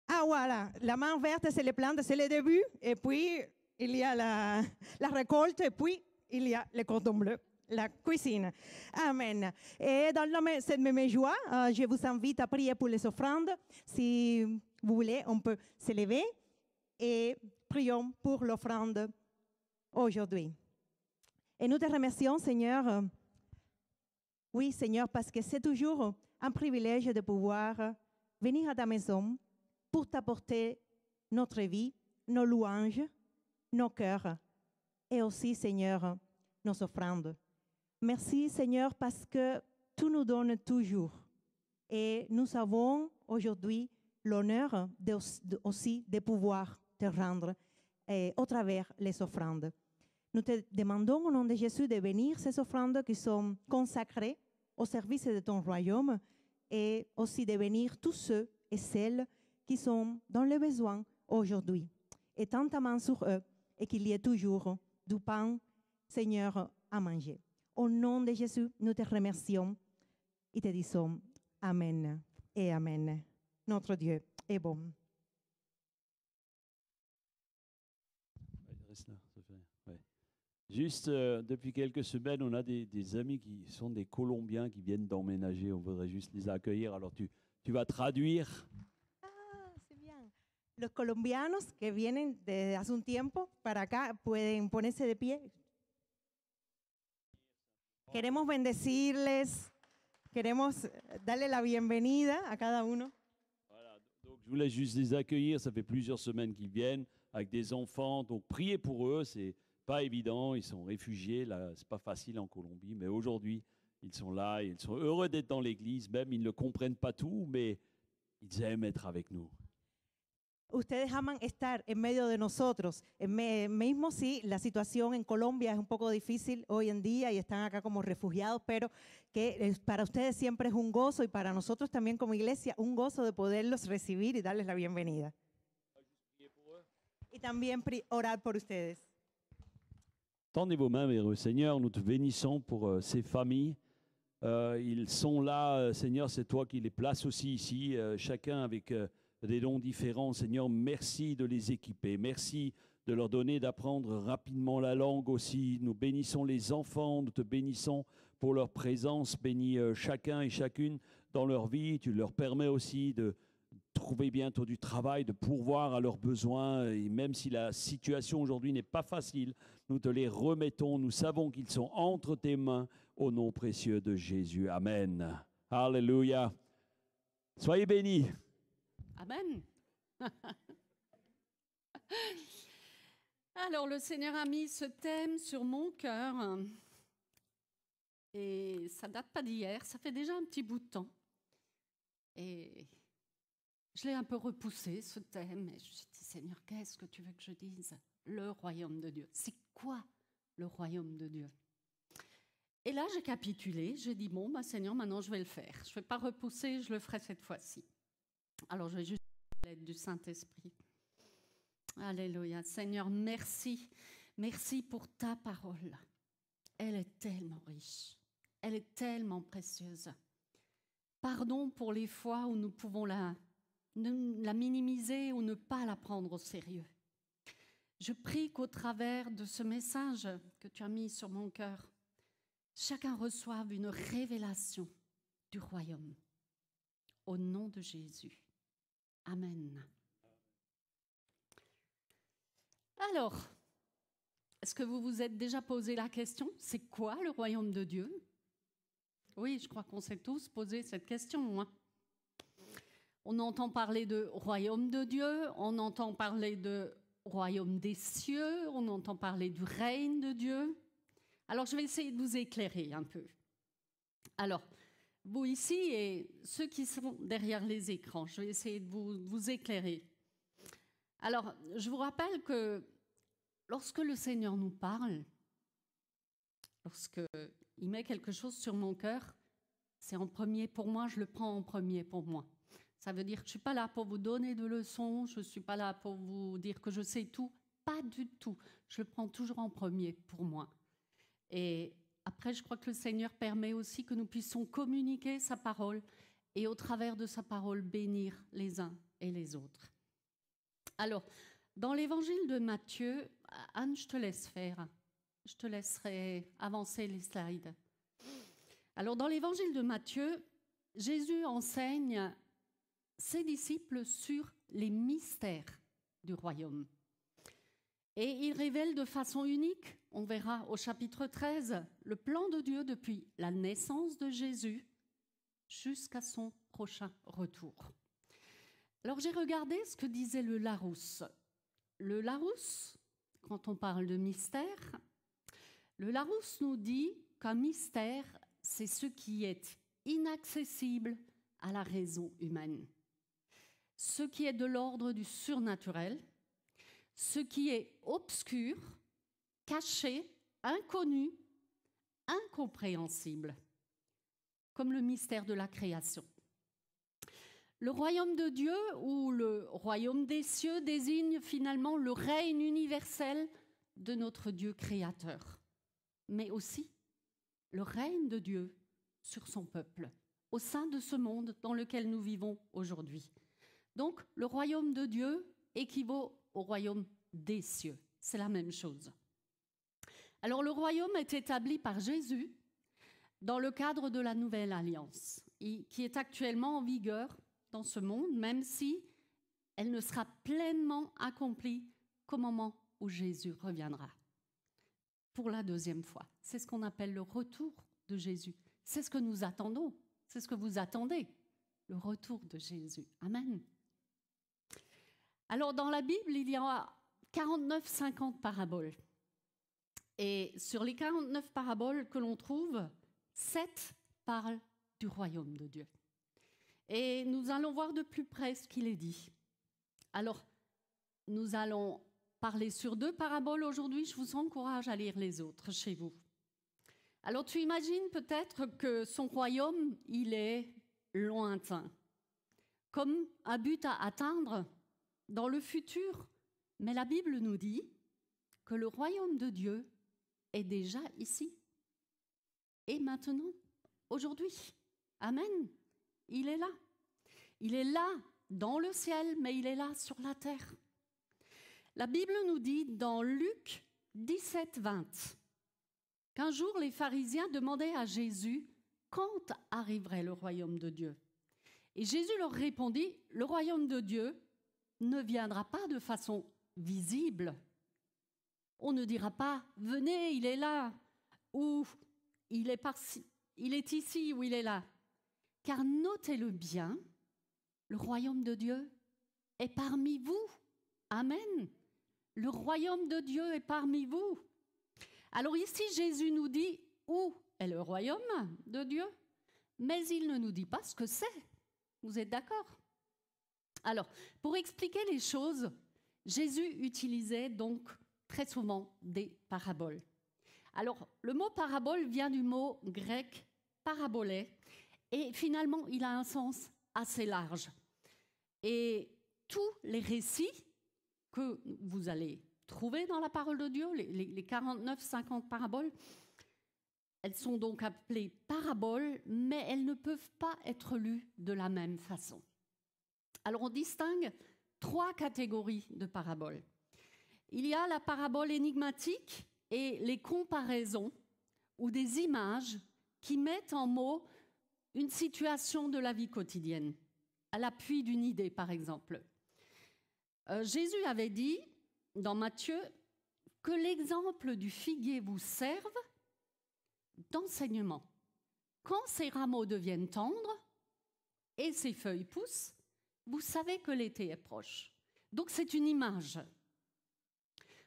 Ah voilà, la main verte, c'est les plantes, c'est le début, et puis il y a la récolte, et puis il y a le cordon bleu. La cuisine. Amen. Et dans cette même joie, je vous invite à prier pour les offrandes. Si vous voulez, on peut se lever et prions pour l'offrande aujourd'hui. Et nous te remercions, Seigneur. Oui, Seigneur, parce que c'est toujours un privilège de pouvoir venir à ta maison pour t'apporter notre vie, nos louanges, nos cœurs et aussi, Seigneur, nos offrandes. Merci Seigneur parce que tu nous donnes toujours et nous avons aujourd'hui l'honneur aussi de pouvoir te rendre au travers les offrandes. Nous te demandons au nom de Jésus de bénir ces offrandes qui sont consacrées au service de ton royaume et aussi de bénir tous ceux et celles qui sont dans le besoin aujourd'hui. Étends ta main sur eux et qu'il y ait toujours du pain, Seigneur, à manger. Au nom de Jésus, nous te remercions et te disons Amen et Amen. Notre Dieu est bon. Reste là, ça fait rien. Ouais. Juste, depuis quelques semaines, on a des amis qui sont des Colombiens qui viennent d'emménager. On voudrait juste les accueillir. Alors, tu vas traduire. Ah, c'est bien. Los colombianos que vienen de hace un tiempo para acá pueden ponerse de pie. Queremos bendecirles, queremos darle la bienvenida a cada uno. Voilà, donc Je voulais juste les accueillir. Ça fait plusieurs semaines qu'ils viennent avec des enfants. Donc, priez pour eux. C'est pas évident. Ils sont réfugiés. Là, c'est pas facile en Colombie. Mais aujourd'hui, ils sont là. Et ils sont heureux d'être dans l'église. Même, ils ne comprennent pas tout, mais ils aiment être avec nous. Ustedes aman estar en medio de nosotros, mismo si la situación en Colombia es un poco difícil hoy en día y están acá como refugiados, pero que para ustedes siempre es un gozo y para nosotros también como iglesia un gozo de poderlos recibir y darles la bienvenida. Y también orar por ustedes. Tendez vos mains vers eux. Seigneur, nous te bénissons pour ces familles. Ils sont là, Seigneur, c'est toi qui les places aussi ici, chacun avec des dons différents. Seigneur, merci de les équiper. Merci de leur donner d'apprendre rapidement la langue aussi. Nous bénissons les enfants, nous te bénissons pour leur présence. Bénis chacun et chacune dans leur vie. Tu leur permets aussi de trouver bientôt du travail, de pourvoir à leurs besoins. Et même si la situation aujourd'hui n'est pas facile, nous te les remettons. Nous savons qu'ils sont entre tes mains au nom précieux de Jésus. Amen. Alléluia. Soyez bénis. Amen. Alors, le Seigneur a mis ce thème sur mon cœur. Et ça date pas d'hier, ça fait déjà un petit bout de temps. Et je l'ai un peu repoussé, ce thème. Et je me suis dit, Seigneur, qu'est-ce que tu veux que je dise? Le royaume de Dieu. C'est quoi le royaume de Dieu? Et là, j'ai capitulé. J'ai dit, bon, Seigneur, maintenant, je vais le faire. Je ne vais pas repousser, je le ferai cette fois-ci. Alors, je vais juste l'aide du Saint-Esprit. Alléluia. Seigneur, merci. Merci pour ta parole. Elle est tellement riche. Elle est tellement précieuse. Pardon pour les fois où nous pouvons la minimiser ou ne pas la prendre au sérieux. Je prie qu'au travers de ce message que tu as mis sur mon cœur, chacun reçoive une révélation du royaume. Au nom de Jésus. Amen. Alors, est-ce que vous vous êtes déjà posé la question, c'est quoi le royaume de Dieu? Oui, je crois qu'on s'est tous posé cette question. On entend parler de royaume de Dieu, on entend parler de royaume des cieux, on entend parler du règne de Dieu. Alors, je vais essayer de vous éclairer un peu. Alors, vous ici et ceux qui sont derrière les écrans, je vais essayer de vous éclairer. Alors, je vous rappelle que lorsque le Seigneur nous parle, lorsqu'il met quelque chose sur mon cœur, c'est en premier pour moi, je le prends en premier pour moi. Ça veut dire que je ne suis pas là pour vous donner de leçons, je ne suis pas là pour vous dire que je sais tout, pas du tout. Je le prends toujours en premier pour moi. Et après, je crois que le Seigneur permet aussi que nous puissions communiquer sa parole et au travers de sa parole, bénir les uns et les autres. Alors, dans l'évangile de Matthieu, Anne, je te laisse faire. Je te laisserai avancer les slides. Alors, dans l'évangile de Matthieu, Jésus enseigne ses disciples sur les mystères du royaume. Et il révèle de façon unique, on verra au chapitre 13, le plan de Dieu depuis la naissance de Jésus jusqu'à son prochain retour. Alors j'ai regardé ce que disait le Larousse. Le Larousse, quand on parle de mystère, le Larousse nous dit qu'un mystère, c'est ce qui est inaccessible à la raison humaine. Ce qui est de l'ordre du surnaturel, ce qui est obscur, caché, inconnu, incompréhensible, comme le mystère de la création. Le royaume de Dieu ou le royaume des cieux désigne finalement le règne universel de notre Dieu créateur, mais aussi le règne de Dieu sur son peuple, au sein de ce monde dans lequel nous vivons aujourd'hui. Donc, le royaume de Dieu équivaut au royaume des cieux. C'est la même chose. Alors, le royaume est établi par Jésus dans le cadre de la nouvelle alliance, qui est actuellement en vigueur dans ce monde, même si elle ne sera pleinement accomplie qu'au moment où Jésus reviendra. Pour la deuxième fois. C'est ce qu'on appelle le retour de Jésus. C'est ce que nous attendons. C'est ce que vous attendez. Le retour de Jésus. Amen. Alors, dans la Bible, il y a 49-50 paraboles. Et sur les 49 paraboles que l'on trouve, 7 parlent du royaume de Dieu. Et nous allons voir de plus près ce qu'il est dit. Alors, nous allons parler sur 2 paraboles aujourd'hui. Je vous encourage à lire les autres chez vous. Alors, tu imagines peut-être que son royaume, il est lointain, comme un but à atteindre dans le futur. Mais la Bible nous dit que le royaume de Dieu est déjà ici et maintenant, aujourd'hui. Amen. Il est là. Il est là dans le ciel, mais il est là sur la terre. La Bible nous dit dans Luc 17, 20 qu'un jour les pharisiens demandaient à Jésus quand arriverait le royaume de Dieu. Et Jésus leur répondit, le royaume de Dieu ne viendra pas de façon visible. On ne dira pas, venez, il est là, ou il est ici, ou il est là. Car notez-le bien, le royaume de Dieu est parmi vous. Amen. Le royaume de Dieu est parmi vous. Alors ici, Jésus nous dit où est le royaume de Dieu, mais il ne nous dit pas ce que c'est. Vous êtes d'accord? Alors, pour expliquer les choses, Jésus utilisait donc très souvent des paraboles. Alors, le mot parabole vient du mot grec parabolé, et finalement, il a un sens assez large. Et tous les récits que vous allez trouver dans la parole de Dieu, les 49-50 paraboles, elles sont donc appelées paraboles, mais elles ne peuvent pas être lues de la même façon. Alors, on distingue 3 catégories de paraboles. Il y a la parabole énigmatique et les comparaisons ou des images qui mettent en mots une situation de la vie quotidienne, à l'appui d'une idée, par exemple. Jésus avait dit, dans Matthieu, que l'exemple du figuier vous serve d'enseignement. Quand ses rameaux deviennent tendres et ses feuilles poussent, vous savez que l'été est proche. Donc c'est une image.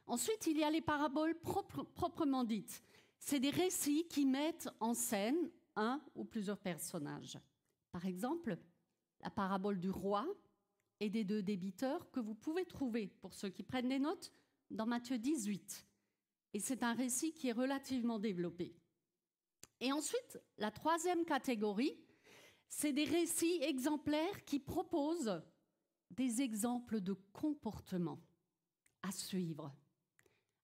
Ensuite, il y a les paraboles proprement dites. C'est des récits qui mettent en scène un ou plusieurs personnages. Par exemple, la parabole du roi et des 2 débiteurs que vous pouvez trouver, pour ceux qui prennent des notes, dans Matthieu 18. Et c'est un récit qui est relativement développé. Et ensuite, la 3e catégorie, c'est des récits exemplaires qui proposent des exemples de comportements à suivre.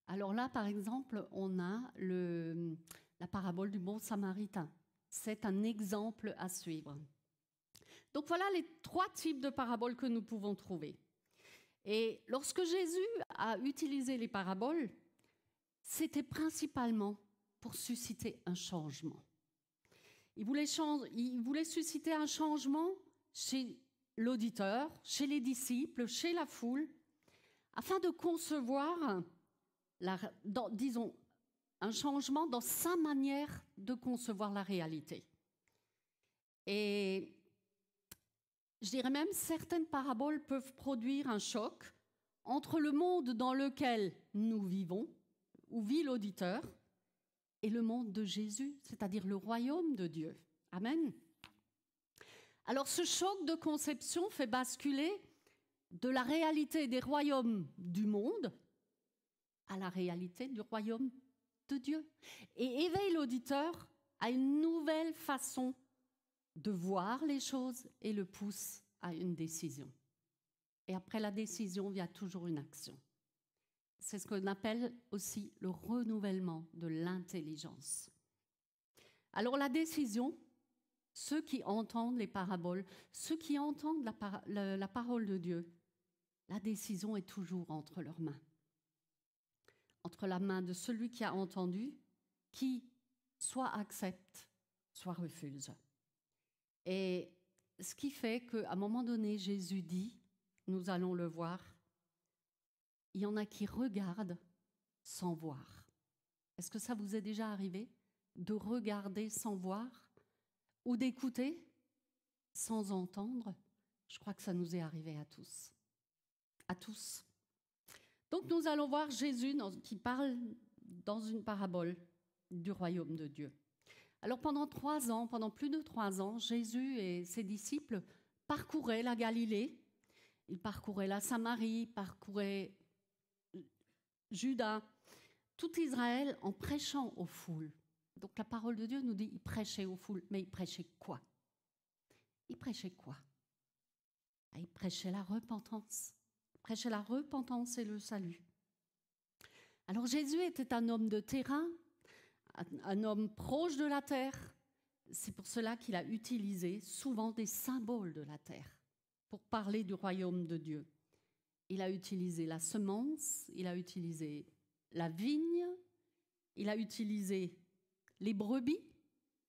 Alors là, par exemple, on a la parabole du bon samaritain. C'est un exemple à suivre. Donc voilà les 3 types de paraboles que nous pouvons trouver. Et lorsque Jésus a utilisé les paraboles, c'était principalement pour susciter un changement. Il voulait susciter un changement chez l'auditeur, chez les disciples, chez la foule, afin de concevoir, disons, un changement dans sa manière de concevoir la réalité. Et je dirais même, certaines paraboles peuvent produire un choc entre le monde dans lequel nous vivons, où vit l'auditeur, et le monde de Jésus, c'est-à-dire le royaume de Dieu. Amen. Alors ce choc de conception fait basculer de la réalité des royaumes du monde à la réalité du royaume de Dieu, et éveille l'auditeur à une nouvelle façon de voir les choses et le pousse à une décision. Et après la décision vient toujours une action. C'est ce qu'on appelle aussi le renouvellement de l'intelligence. Alors la décision, ceux qui entendent les paraboles, ceux qui entendent la parole de Dieu, la décision est toujours entre leurs mains. Entre la main de celui qui a entendu, qui soit accepte, soit refuse. Et ce qui fait qu'à un moment donné, Jésus dit, nous allons le voir, il y en a qui regardent sans voir. Est-ce que ça vous est déjà arrivé de regarder sans voir ou d'écouter sans entendre? Je crois que ça nous est arrivé à tous. à tous. Donc nous allons voir Jésus qui parle dans une parabole du royaume de Dieu. Alors pendant plus de 3 ans, Jésus et ses disciples parcouraient la Galilée, ils parcouraient la Samarie, parcouraient Juda, tout Israël en prêchant aux foules. Donc la parole de Dieu nous dit, ils prêchaient aux foules, mais ils prêchaient quoi? Ils prêchaient quoi? Ils prêchaient la repentance. Ils prêchaient la repentance et le salut. Alors Jésus était un homme de terrain, un homme proche de la terre. C'est pour cela qu'il a utilisé souvent des symboles de la terre pour parler du royaume de Dieu. Il a utilisé la semence, il a utilisé la vigne, il a utilisé les brebis.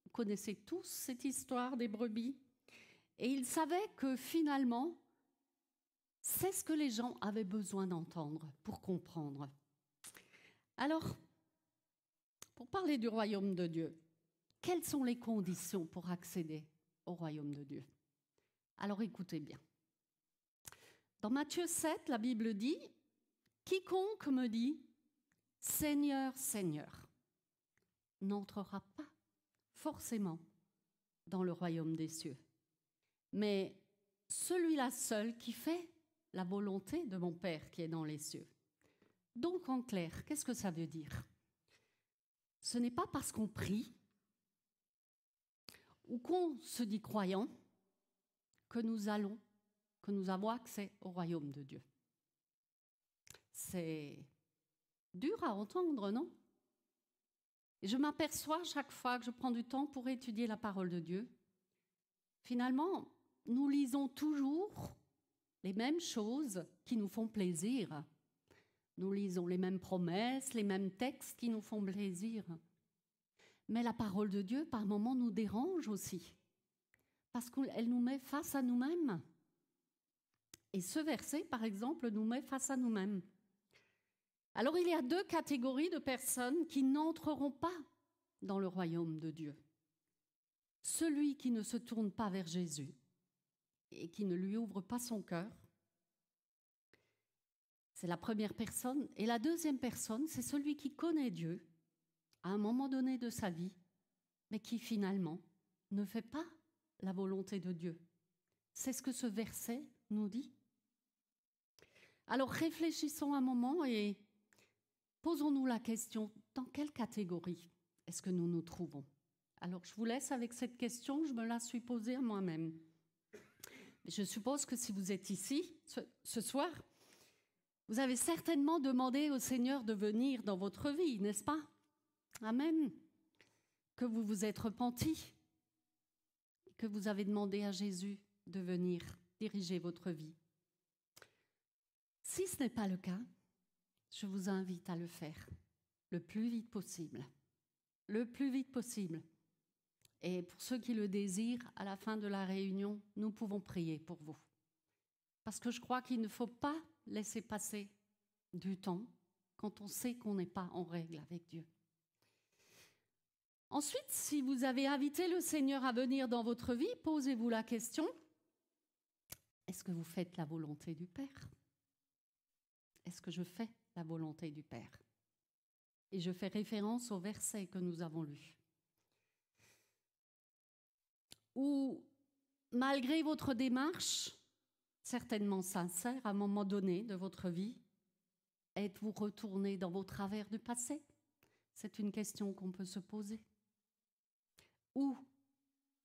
Vous connaissez tous cette histoire des brebis. Et il savait que finalement, c'est ce que les gens avaient besoin d'entendre pour comprendre. Alors, pour parler du royaume de Dieu, quelles sont les conditions pour accéder au royaume de Dieu? Alors écoutez bien. Dans Matthieu 7, la Bible dit « Quiconque me dit « Seigneur, Seigneur » n'entrera pas forcément dans le royaume des cieux, mais celui-là seul qui fait la volonté de mon Père qui est dans les cieux. » Donc en clair, qu'est-ce que ça veut dire? Ce n'est pas parce qu'on prie ou qu'on se dit croyant que nous avons accès au royaume de Dieu. C'est dur à entendre, non? Et je m'aperçois chaque fois que je prends du temps pour étudier la parole de Dieu. Finalement, nous lisons toujours les mêmes choses qui nous font plaisir. Nous lisons les mêmes promesses, les mêmes textes qui nous font plaisir. Mais la parole de Dieu, par moments, nous dérange aussi, parce qu'elle nous met face à nous-mêmes. Et ce verset, par exemple, nous met face à nous-mêmes. Alors, il y a 2 catégories de personnes qui n'entreront pas dans le royaume de Dieu. Celui qui ne se tourne pas vers Jésus et qui ne lui ouvre pas son cœur, c'est la première personne. Et la deuxième personne, c'est celui qui connaît Dieu à un moment donné de sa vie, mais qui finalement ne fait pas la volonté de Dieu. C'est ce que ce verset nous dit. Alors réfléchissons un moment et posons-nous la question, dans quelle catégorie est-ce que nous nous trouvons? Alors je vous laisse avec cette question, je me la suis posée à moi-même. Je suppose que si vous êtes ici ce soir, vous avez certainement demandé au Seigneur de venir dans votre vie, n'est-ce pas? Amen. Que vous vous êtes repenti, que vous avez demandé à Jésus de venir diriger votre vie. Si ce n'est pas le cas, je vous invite à le faire le plus vite possible. Le plus vite possible. Et pour ceux qui le désirent, à la fin de la réunion, nous pouvons prier pour vous. Parce que je crois qu'il ne faut pas laisser passer du temps quand on sait qu'on n'est pas en règle avec Dieu. Ensuite, si vous avez invité le Seigneur à venir dans votre vie, posez-vous la question, est-ce que vous faites la volonté du Père? Est-ce que je fais la volonté du Père? Et je fais référence au verset que nous avons lu. Ou, malgré votre démarche, certainement sincère, à un moment donné de votre vie, êtes-vous retourné dans vos travers du passé? C'est une question qu'on peut se poser. Ou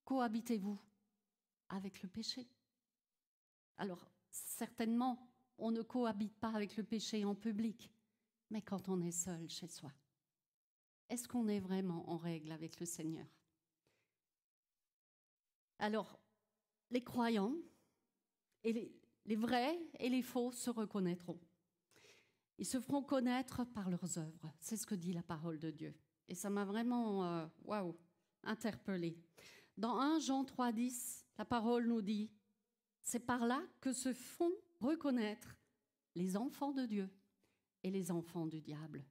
cohabitez-vous avec le péché? Alors, certainement, on ne cohabite pas avec le péché en public, mais quand on est seul chez soi, est-ce qu'on est vraiment en règle avec le Seigneur? Alors, les croyants, et les vrais et les faux se reconnaîtront. Ils se feront connaître par leurs œuvres. C'est ce que dit la parole de Dieu. Et ça m'a vraiment interpellée. Dans 1 Jean 3,10, la parole nous dit « C'est par là que se font reconnaître les enfants de Dieu et les enfants du diable.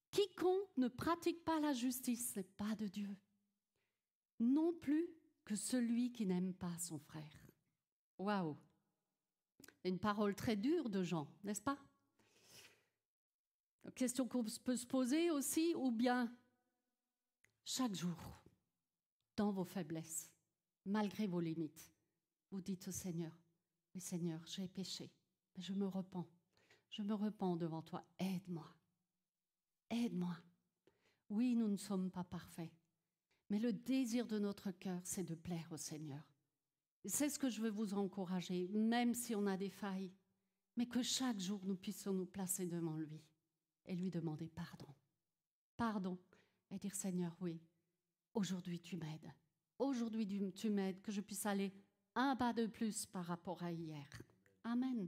Quiconque ne pratique pas la justice n'est pas de Dieu, non plus que celui qui n'aime pas son frère. » Waouh! Une parole très dure de Jean, n'est-ce pas? Question qu'on peut se poser aussi, ou bien chaque jour, dans vos faiblesses, malgré vos limites, vous dites au Seigneur, oui Seigneur, j'ai péché, mais je me repens devant toi, aide-moi, aide-moi. Oui, nous ne sommes pas parfaits, mais le désir de notre cœur, c'est de plaire au Seigneur. C'est ce que je veux vous encourager, même si on a des failles, mais que chaque jour nous puissions nous placer devant lui et lui demander pardon. Pardon, et dire Seigneur, oui, aujourd'hui tu m'aides. Aujourd'hui tu m'aides, que je puisse aller un pas de plus par rapport à hier. Amen.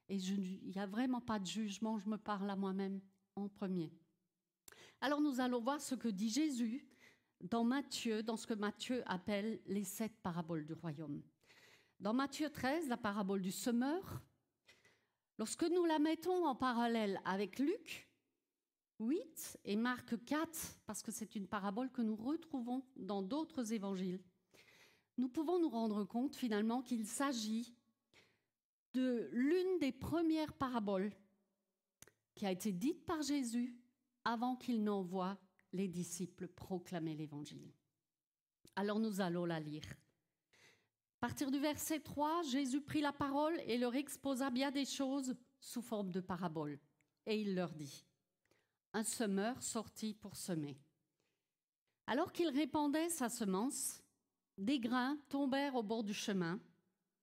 Et il n'y a vraiment pas de jugement, je me parle à moi-même en premier. Alors nous allons voir ce que dit Jésus dans Matthieu, dans ce que Matthieu appelle les 7 paraboles du royaume. Dans Matthieu 13, la parabole du semeur, lorsque nous la mettons en parallèle avec Luc 8 et Marc 4, parce que c'est une parabole que nous retrouvons dans d'autres évangiles, nous pouvons nous rendre compte finalement qu'il s'agit de l'une des premières paraboles qui a été dite par Jésus avant qu'il n'envoie les disciples proclamer l'évangile. Alors nous allons la lire. À partir du verset 3, Jésus prit la parole et leur exposa bien des choses sous forme de paraboles. Et il leur dit, un semeur sortit pour semer. Alors qu'il répandait sa semence, des grains tombèrent au bord du chemin,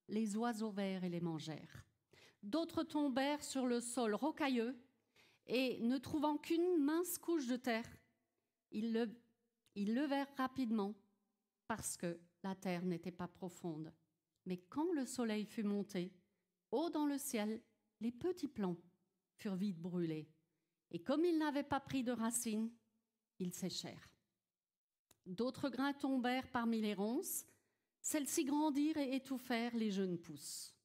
les oiseaux vinrent et les mangèrent. D'autres tombèrent sur le sol rocailleux et, ne trouvant qu'une mince couche de terre, ils levèrent rapidement parce que la terre n'était pas profonde. Mais quand le soleil fut monté, haut dans le ciel, les petits plants furent vite brûlés. Et comme ils n'avaient pas pris de racines, ils séchèrent. D'autres grains tombèrent parmi les ronces. Celles-ci grandirent et étouffèrent les jeunes pousses.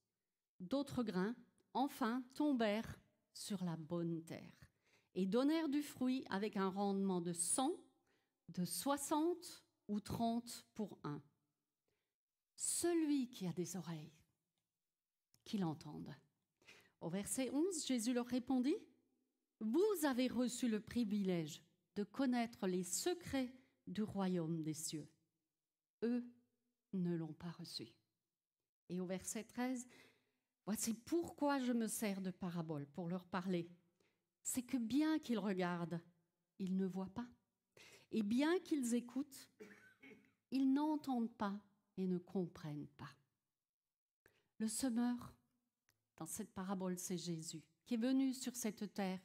D'autres grains, enfin, tombèrent sur la bonne terre et donnèrent du fruit avec un rendement de 100, de 60 ou 30 pour 1. Celui qui a des oreilles, qu'il entende. Au verset 11, Jésus leur répondit, « Vous avez reçu le privilège de connaître les secrets du royaume des cieux. Eux ne l'ont pas reçu. » Et au verset 13, « Voici pourquoi je me sers de paraboles pour leur parler. C'est que bien qu'ils regardent, ils ne voient pas. Et bien qu'ils écoutent, ils n'entendent pas et ne comprennent pas. » Le semeur, dans cette parabole, c'est Jésus, qui est venu sur cette terre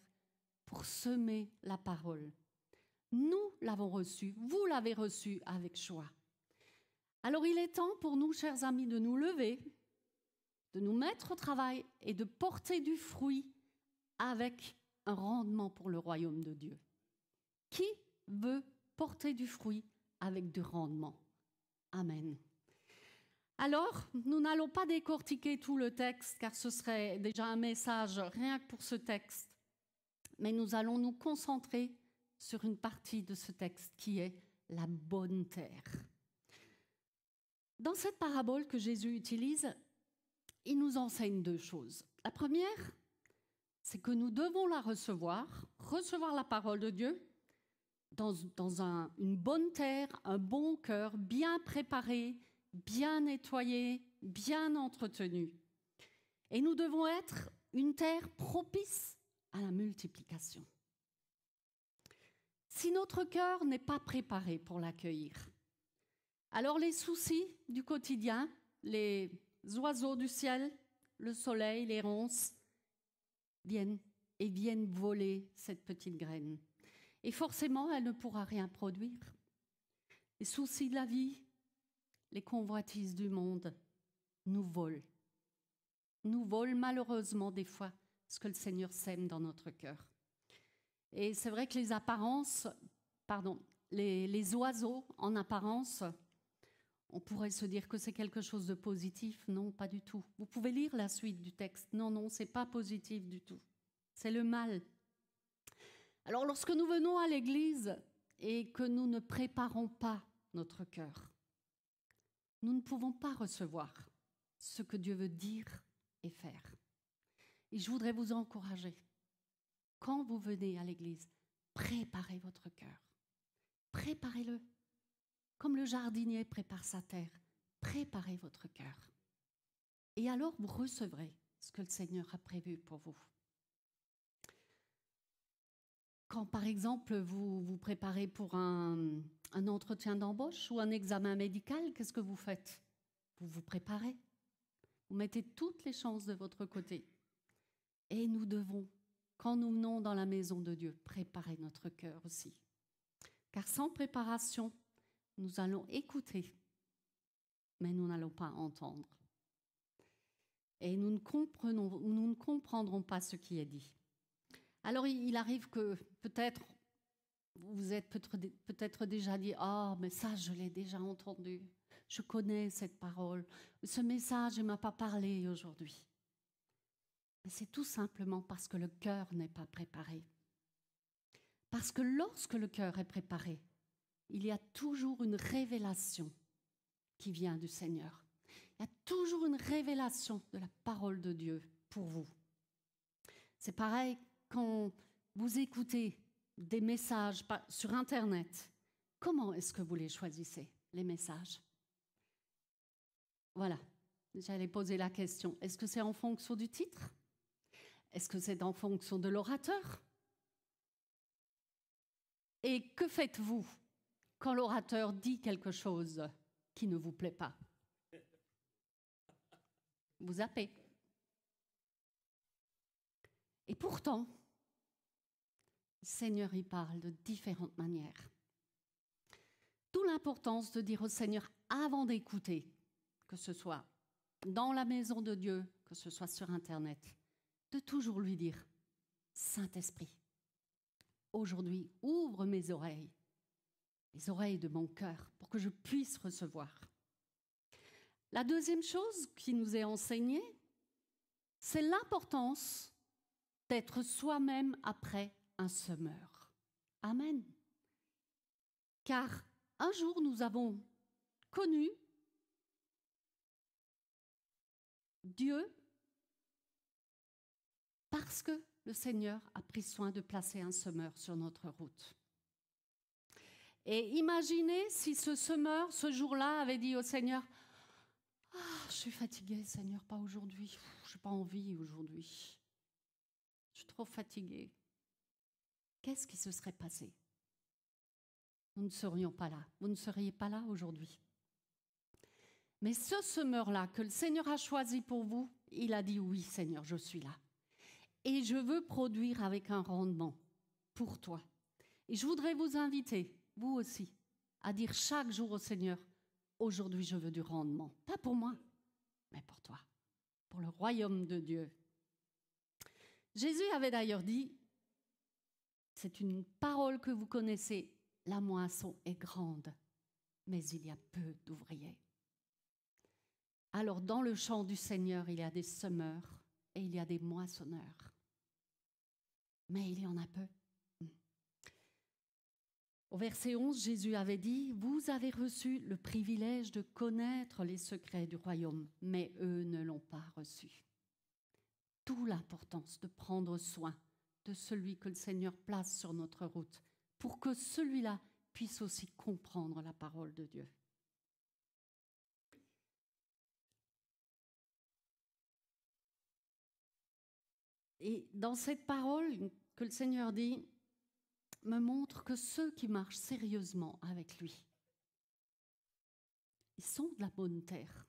pour semer la parole. Nous l'avons reçu, vous l'avez reçu avec joie. Alors il est temps pour nous, chers amis, de nous lever, de nous mettre au travail et de porter du fruit avec un rendement pour le royaume de Dieu. Qui veut porter du fruit avec du rendement? Amen. Alors, nous n'allons pas décortiquer tout le texte, car ce serait déjà un message rien que pour ce texte, mais nous allons nous concentrer sur une partie de ce texte qui est la bonne terre. Dans cette parabole que Jésus utilise, il nous enseigne 2 choses. La première, c'est que nous devons la recevoir la parole de Dieu dans une bonne terre, un bon cœur, bien préparé, bien nettoyé, bien entretenu. Et nous devons être une terre propice à la multiplication. Si notre cœur n'est pas préparé pour l'accueillir, alors les soucis du quotidien, les oiseaux du ciel, le soleil, les ronces, viennent voler cette petite graine. Et forcément, elle ne pourra rien produire. Les soucis de la vie, les convoitises du monde nous volent. Nous volent malheureusement des fois ce que le Seigneur sème dans notre cœur. Et c'est vrai que les oiseaux, en apparence, on pourrait se dire que c'est quelque chose de positif. Non, pas du tout. Vous pouvez lire la suite du texte. Non, c'est pas positif du tout. C'est le mal. Alors, lorsque nous venons à l'église et que nous ne préparons pas notre cœur, nous ne pouvons pas recevoir ce que Dieu veut dire et faire. Et je voudrais vous encourager, quand vous venez à l'église, préparez votre cœur. Préparez-le. Comme le jardinier prépare sa terre, préparez votre cœur. Et alors vous recevrez ce que le Seigneur a prévu pour vous. Quand par exemple vous vous préparez pour un entretien d'embauche ou un examen médical, qu'est-ce que vous faites? Vous vous préparez. Vous mettez toutes les chances de votre côté. Et nous devons, quand nous venons dans la maison de Dieu, préparer notre cœur aussi. Car sans préparation, nous allons écouter, mais nous n'allons pas entendre. Et nous ne comprendrons pas ce qui est dit. Alors il arrive que peut-être vous êtes peut-être déjà dit « Ah, mais ça, je l'ai déjà entendu. Je connais cette parole. Ce message ne m'a pas parlé aujourd'hui. » Mais c'est tout simplement parce que le cœur n'est pas préparé. Parce que lorsque le cœur est préparé, il y a toujours une révélation qui vient du Seigneur. Il y a toujours une révélation de la parole de Dieu pour vous. C'est pareil quand vous écoutez des messages sur Internet. Comment est-ce que vous les choisissez, les messages? Voilà, j'allais poser la question. Est-ce que c'est en fonction du titre? Est-ce que c'est en fonction de l'orateur? Et que faites-vous quand l'orateur dit quelque chose qui ne vous plaît pas? Vous zappez. Et pourtant, le Seigneur y parle de différentes manières. D'où l'importance de dire au Seigneur, avant d'écouter, que ce soit dans la maison de Dieu, que ce soit sur Internet, de toujours lui dire, Saint-Esprit, aujourd'hui, ouvre mes oreilles, les oreilles de mon cœur, pour que je puisse recevoir. La deuxième chose qui nous est enseignée, c'est l'importance d'être soi-même après un semeur. Amen. Car un jour, nous avons connu Dieu parce que le Seigneur a pris soin de placer un semeur sur notre route. Et imaginez si ce semeur, ce jour-là, avait dit au Seigneur, « Ah, je suis fatiguée, Seigneur, pas aujourd'hui. Je n'ai pas envie aujourd'hui. Je suis trop fatiguée. » Qu'est-ce qui se serait passé? Nous ne serions pas là. Vous ne seriez pas là aujourd'hui. Mais ce semeur-là que le Seigneur a choisi pour vous, il a dit, « Oui, Seigneur, je suis là. Et je veux produire avec un rendement pour toi. » Et je voudrais vous inviter, vous aussi, à dire chaque jour au Seigneur, « Aujourd'hui, je veux du rendement. » Pas pour moi, mais pour toi, pour le royaume de Dieu. Jésus avait d'ailleurs dit, c'est une parole que vous connaissez, « La moisson est grande, mais il y a peu d'ouvriers. » Alors, dans le champ du Seigneur, il y a des semeurs et il y a des moissonneurs. Mais il y en a peu. Au verset 11, Jésus avait dit, « Vous avez reçu le privilège de connaître les secrets du royaume, mais eux ne l'ont pas reçu. » D'où l'importance de prendre soin de celui que le Seigneur place sur notre route, pour que celui-là puisse aussi comprendre la parole de Dieu. Et dans cette parole que le Seigneur dit, me montre que ceux qui marchent sérieusement avec lui, ils sont de la bonne terre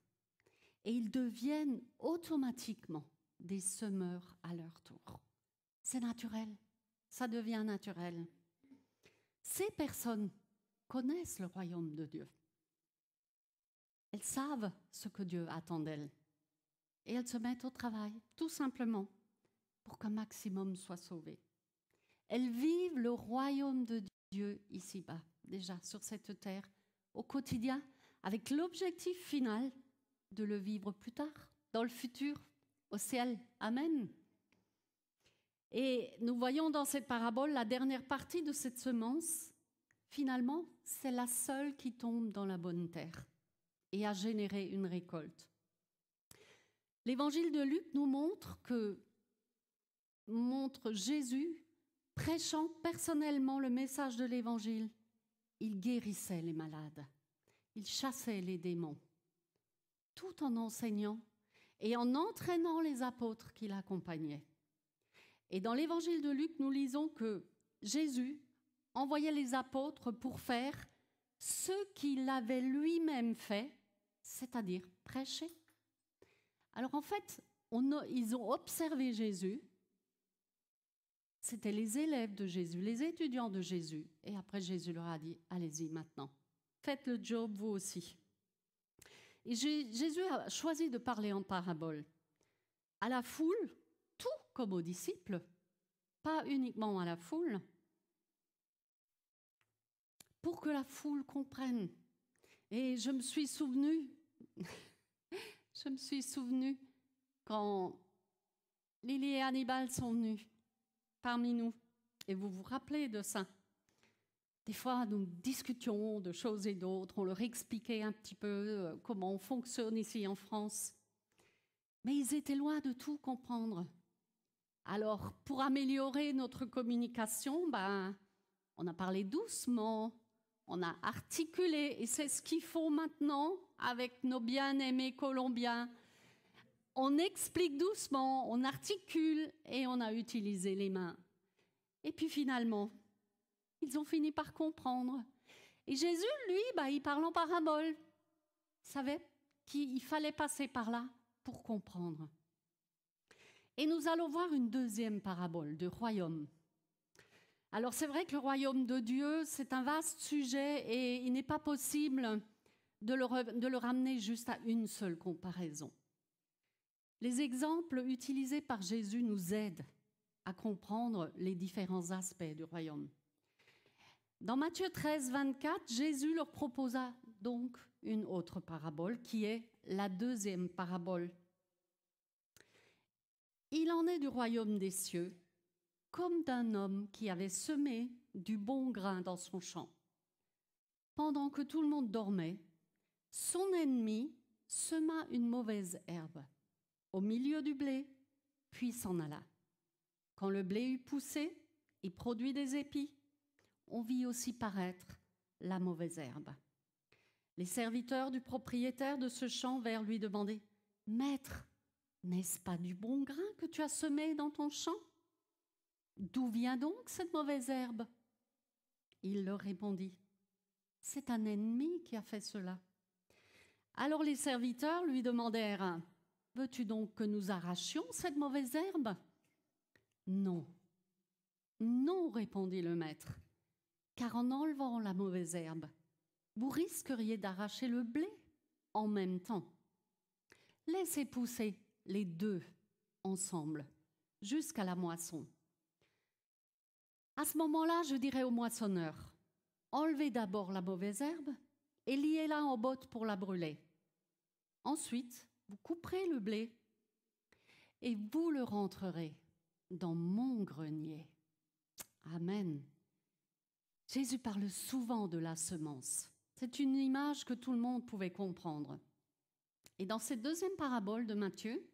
et ils deviennent automatiquement des semeurs à leur tour. C'est naturel, ça devient naturel. Ces personnes connaissent le royaume de Dieu. Elles savent ce que Dieu attend d'elles et elles se mettent au travail, tout simplement, pour qu'un maximum soit sauvé. Elles vivent le royaume de Dieu ici-bas, déjà sur cette terre, au quotidien, avec l'objectif final de le vivre plus tard, dans le futur, au ciel. Amen. Et nous voyons dans cette parabole la dernière partie de cette semence. Finalement, c'est la seule qui tombe dans la bonne terre et a généré une récolte. L'évangile de Luc nous montre Jésus prêchant personnellement le message de l'évangile. Il guérissait les malades, il chassait les démons, tout en enseignant et en entraînant les apôtres qui l'accompagnaient. Et dans l'évangile de Luc, nous lisons que Jésus envoyait les apôtres pour faire ce qu'il avait lui-même fait, c'est-à-dire prêcher. Alors en fait, ils ont observé Jésus, c'était les élèves de Jésus, les étudiants de Jésus, et après Jésus leur a dit, allez-y maintenant, faites le job vous aussi. Et Jésus a choisi de parler en parabole à la foule, tout comme aux disciples, pas uniquement à la foule, pour que la foule comprenne. Et je me suis souvenu quand Lily et Hannibal sont venus parmi nous. Et vous vous rappelez de ça. Des fois, nous discutions de choses et d'autres. On leur expliquait un petit peu comment on fonctionne ici en France. Mais ils étaient loin de tout comprendre. Alors, pour améliorer notre communication, on a parlé doucement, on a articulé, et c'est ce qu'il faut maintenant avec nos bien-aimés colombiens. On explique doucement, on articule et on a utilisé les mains. Et puis finalement, ils ont fini par comprendre. Et Jésus, lui, il parle en parabole. Il savait qu'il fallait passer par là pour comprendre. Et nous allons voir une deuxième parabole du royaume. Alors c'est vrai que le royaume de Dieu, c'est un vaste sujet et il n'est pas possible de le ramener juste à une seule comparaison. Les exemples utilisés par Jésus nous aident à comprendre les différents aspects du royaume. Dans Matthieu 13, 24, Jésus leur proposa donc une autre parabole qui est la deuxième parabole. Il en est du royaume des cieux, comme d'un homme qui avait semé du bon grain dans son champ. Pendant que tout le monde dormait, son ennemi sema une mauvaise herbe au milieu du blé, puis s'en alla. Quand le blé eut poussé et produit des épis, on vit aussi paraître la mauvaise herbe. Les serviteurs du propriétaire de ce champ vinrent lui demander « Maître, n'est-ce pas du bon grain que tu as semé dans ton champ? D'où vient donc cette mauvaise herbe ?» Il leur répondit « C'est un ennemi qui a fait cela. » Alors les serviteurs lui demandèrent « Veux-tu donc que nous arrachions cette mauvaise herbe ?» « Non, non, répondit le maître, car en enlevant la mauvaise herbe, vous risqueriez d'arracher le blé en même temps. Laissez pousser les deux ensemble jusqu'à la moisson. À ce moment-là, je dirai au moissonneur, enlevez d'abord la mauvaise herbe et liez-la en botte pour la brûler. Ensuite, vous couperez le blé et vous le rentrerez dans mon grenier. Amen. Jésus parle souvent de la semence. C'est une image que tout le monde pouvait comprendre. Et dans cette deuxième parabole de Matthieu,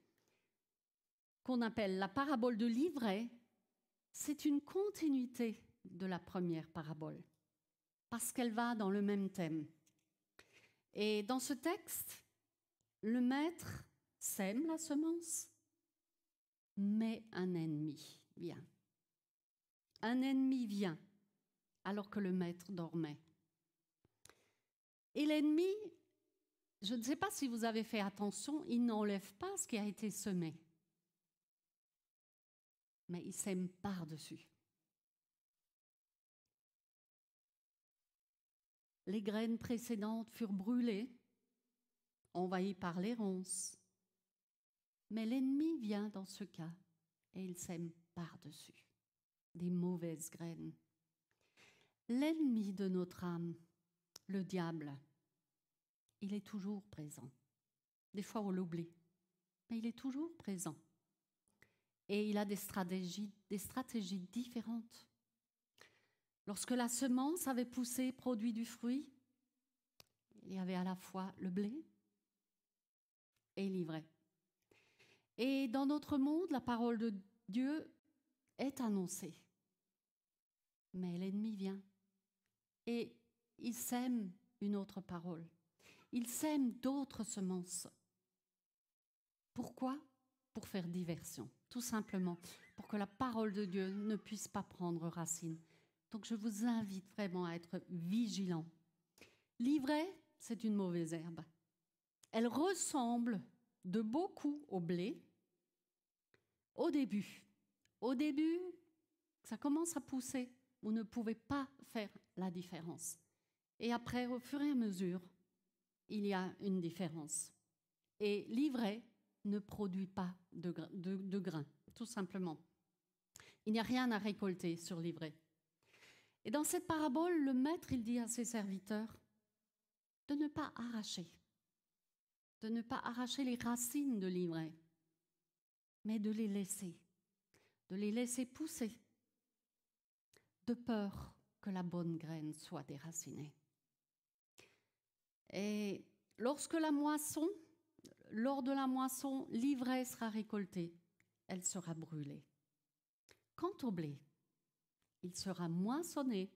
qu'on appelle la parabole de l'ivraie, c'est une continuité de la première parabole, parce qu'elle va dans le même thème. Et dans ce texte, le maître sème la semence, mais un ennemi vient. Un ennemi vient alors que le maître dormait. Et l'ennemi, je ne sais pas si vous avez fait attention, il n'enlève pas ce qui a été semé, mais il sème par-dessus. Les graines précédentes furent brûlées, envahies par les ronces. Mais l'ennemi vient dans ce cas et il sème par-dessus des mauvaises graines. L'ennemi de notre âme, le diable, il est toujours présent. Des fois, on l'oublie, mais il est toujours présent. Et il a des stratégies différentes. Lorsque la semence avait poussé, produit du fruit, il y avait à la fois le blé et l'ivraie. Et dans notre monde, la parole de Dieu est annoncée. Mais l'ennemi vient et il sème une autre parole. Il sème d'autres semences. Pourquoi ? Pour faire diversion, tout simplement, pour que la parole de Dieu ne puisse pas prendre racine. Donc je vous invite vraiment à être vigilants. L'ivraie, c'est une mauvaise herbe. Elle ressemble de beaucoup au blé au début. Au début, ça commence à pousser. Vous ne pouvez pas faire la différence. Et après, au fur et à mesure, il y a une différence. Et l'ivraie ne produit pas de grains, tout simplement. Il n'y a rien à récolter sur l'ivraie. Et dans cette parabole, le maître, il dit à ses serviteurs de ne pas arracher les racines de l'ivraie, mais de les laisser pousser, de peur que la bonne graine soit déracinée. Et lors de la moisson, l'ivraie sera récoltée, elle sera brûlée. Quant au blé, il sera moissonné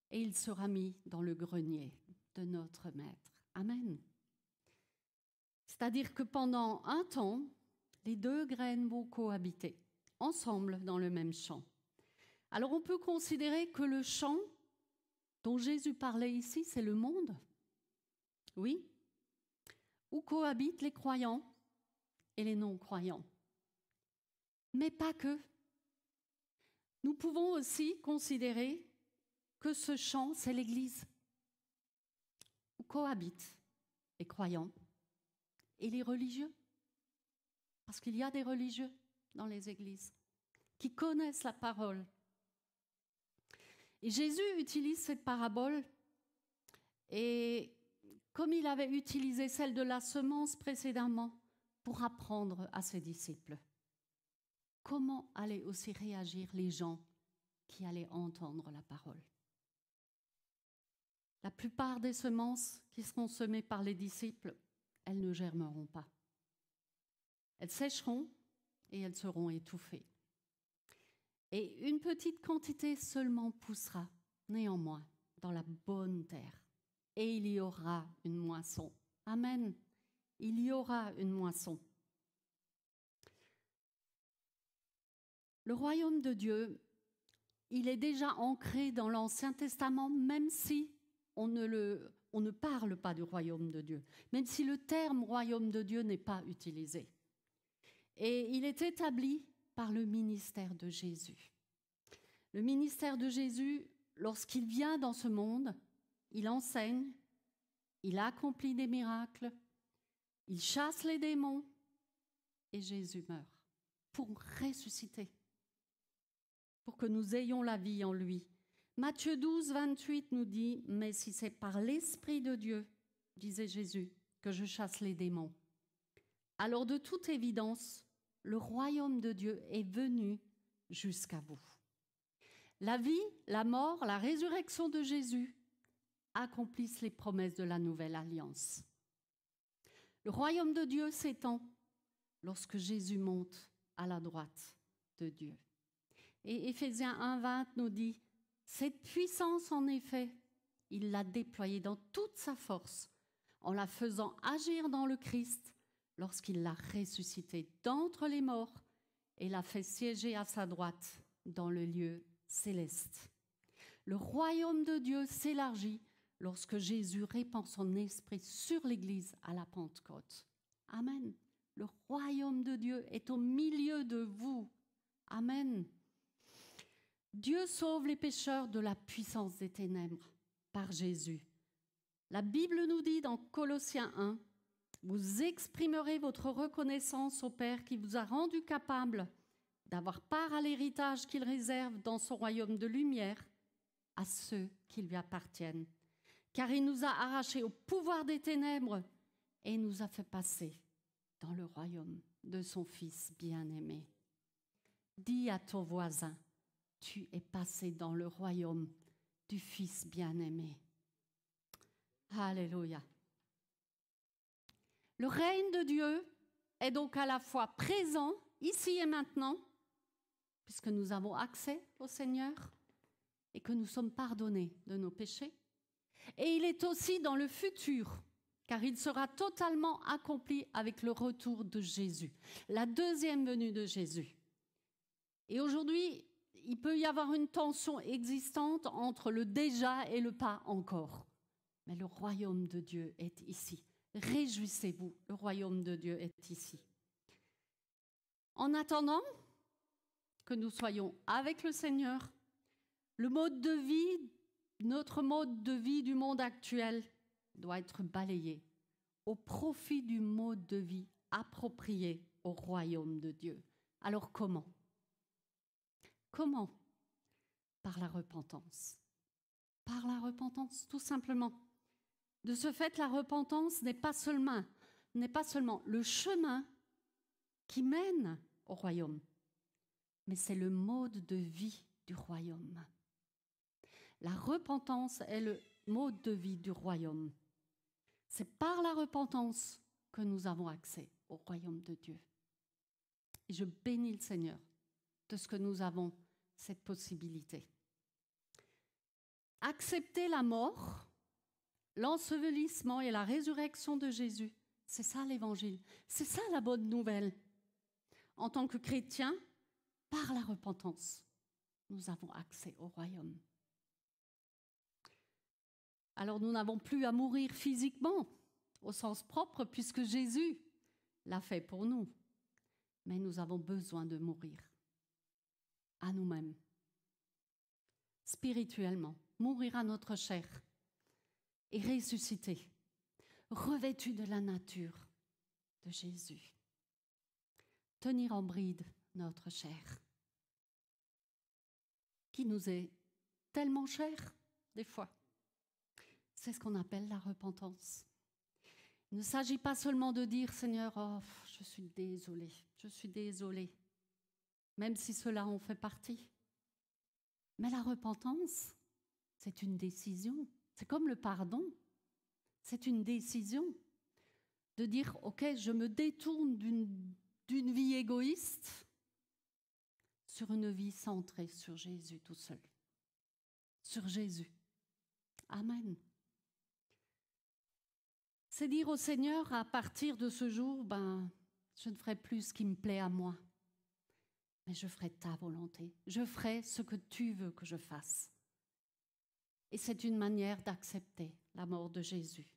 et il sera mis dans le grenier de notre Maître. Amen. C'est-à-dire que pendant un temps, les deux graines vont cohabiter ensemble dans le même champ. Alors on peut considérer que le champ dont Jésus parlait ici, c'est le monde. Oui, où cohabitent les croyants et les non-croyants. Mais pas que. Nous pouvons aussi considérer que ce champ, c'est l'Église, où cohabitent les croyants et les religieux. Parce qu'il y a des religieux dans les églises qui connaissent la parole. Et Jésus utilise cette parabole et comme il avait utilisé celle de la semence précédemment pour apprendre à ses disciples comment allaient aussi réagir les gens qui allaient entendre la parole. La plupart des semences qui seront semées par les disciples, elles ne germeront pas. Elles sécheront et elles seront étouffées. Et une petite quantité seulement poussera, néanmoins, dans la bonne terre. Et il y aura une moisson. Amen. Il y aura une moisson. Le royaume de Dieu, il est déjà ancré dans l'Ancien Testament, même si on ne parle pas du royaume de Dieu, même si le terme royaume de Dieu n'est pas utilisé. Et il est établi par le ministère de Jésus. Le ministère de Jésus, lorsqu'il vient dans ce monde, il enseigne, il accomplit des miracles, il chasse les démons et Jésus meurt pour ressusciter, pour que nous ayons la vie en lui. Matthieu 12, 28 nous dit « Mais si c'est par l'Esprit de Dieu, disait Jésus, que je chasse les démons, alors de toute évidence, le royaume de Dieu est venu jusqu'à vous. » La vie, la mort, la résurrection de Jésus accomplissent les promesses de la nouvelle alliance. Le royaume de Dieu s'étend lorsque Jésus monte à la droite de Dieu. Et Éphésiens 1, 20 nous dit « Cette puissance, en effet, il l'a déployée dans toute sa force, en la faisant agir dans le Christ, lorsqu'il l'a ressuscité d'entre les morts et l'a fait siéger à sa droite dans le lieu céleste. » Le royaume de Dieu s'élargit lorsque Jésus répand son esprit sur l'Église à la Pentecôte. Amen. Le royaume de Dieu est au milieu de vous. Amen. Dieu sauve les pécheurs de la puissance des ténèbres par Jésus. La Bible nous dit dans Colossiens 1, « Vous exprimerez votre reconnaissance au Père qui vous a rendu capable d'avoir part à l'héritage qu'il réserve dans son royaume de lumière à ceux qui lui appartiennent. Car il nous a arrachés au pouvoir des ténèbres et nous a fait passer dans le royaume de son Fils bien-aimé. » Dis à ton voisin, tu es passé dans le royaume du Fils bien-aimé. Alléluia. Le règne de Dieu est donc à la fois présent, ici et maintenant, puisque nous avons accès au Seigneur et que nous sommes pardonnés de nos péchés. Et il est aussi dans le futur, car il sera totalement accompli avec le retour de Jésus, la deuxième venue de Jésus. Et aujourd'hui, il peut y avoir une tension existante entre le déjà et le pas encore. Mais le royaume de Dieu est ici. Réjouissez-vous, le royaume de Dieu est ici. En attendant que nous soyons avec le Seigneur, le mode de vie, notre mode de vie du monde actuel doit être balayé au profit du mode de vie approprié au royaume de Dieu. Alors comment ? Comment ? Par la repentance. Par la repentance, tout simplement. De ce fait, la repentance n'est pas seulement le chemin qui mène au royaume, mais c'est le mode de vie du royaume. La repentance est le mode de vie du royaume. C'est par la repentance que nous avons accès au royaume de Dieu. Et je bénis le Seigneur de ce que nous avons cette possibilité. Accepter la mort, l'ensevelissement et la résurrection de Jésus, c'est ça l'évangile, c'est ça la bonne nouvelle. En tant que chrétiens, par la repentance, nous avons accès au royaume. Alors nous n'avons plus à mourir physiquement, au sens propre, puisque Jésus l'a fait pour nous. Mais nous avons besoin de mourir à nous-mêmes, spirituellement, mourir à notre chair et ressusciter, revêtus de la nature de Jésus. Tenir en bride notre chair, qui nous est tellement chère des fois. C'est ce qu'on appelle la repentance. Il ne s'agit pas seulement de dire « Seigneur, oh, je suis désolée », même si cela en fait partie. Mais la repentance, c'est une décision. C'est comme le pardon. C'est une décision de dire « Ok, je me détourne d'une vie égoïste sur une vie centrée sur Jésus tout seul. Sur Jésus. » Amen. C'est dire au Seigneur, à partir de ce jour, je ne ferai plus ce qui me plaît à moi, mais je ferai ta volonté. Je ferai ce que tu veux que je fasse. Et c'est une manière d'accepter la mort de Jésus,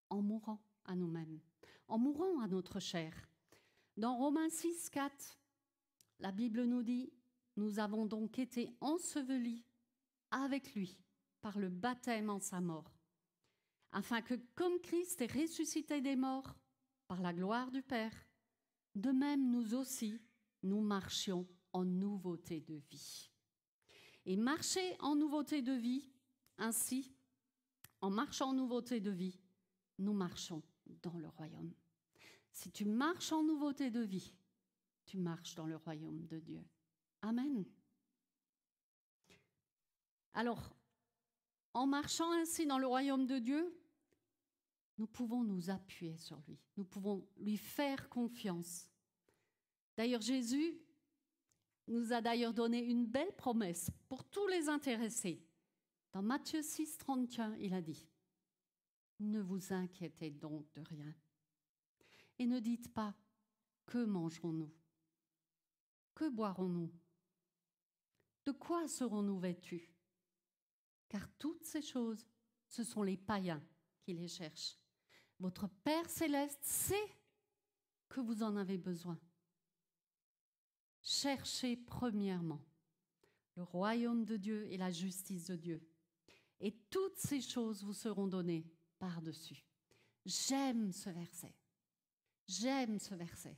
en mourant à nous-mêmes, en mourant à notre chair. Dans Romains 6, 4, la Bible nous dit « Nous avons donc été ensevelis avec lui par le baptême en sa mort, afin que, comme Christ est ressuscité des morts par la gloire du Père, de même nous aussi, nous marchions en nouveauté de vie. » Et marcher en nouveauté de vie, ainsi, en marchant en nouveauté de vie, nous marchons dans le royaume. Si tu marches en nouveauté de vie, tu marches dans le royaume de Dieu. Amen. Alors, en marchant ainsi dans le royaume de Dieu, nous pouvons nous appuyer sur lui. Nous pouvons lui faire confiance. D'ailleurs, Jésus nous a d'ailleurs donné une belle promesse pour tous les intéressés. Dans Matthieu 6, 31, il a dit « Ne vous inquiétez donc de rien. Et ne dites pas « Que mangerons-nous ? Que boirons-nous ? De quoi serons-nous vêtus ? Car toutes ces choses, ce sont les païens qui les cherchent. Votre Père céleste sait que vous en avez besoin. Cherchez premièrement le royaume de Dieu et la justice de Dieu. Et toutes ces choses vous seront données par-dessus. » J'aime ce verset. J'aime ce verset.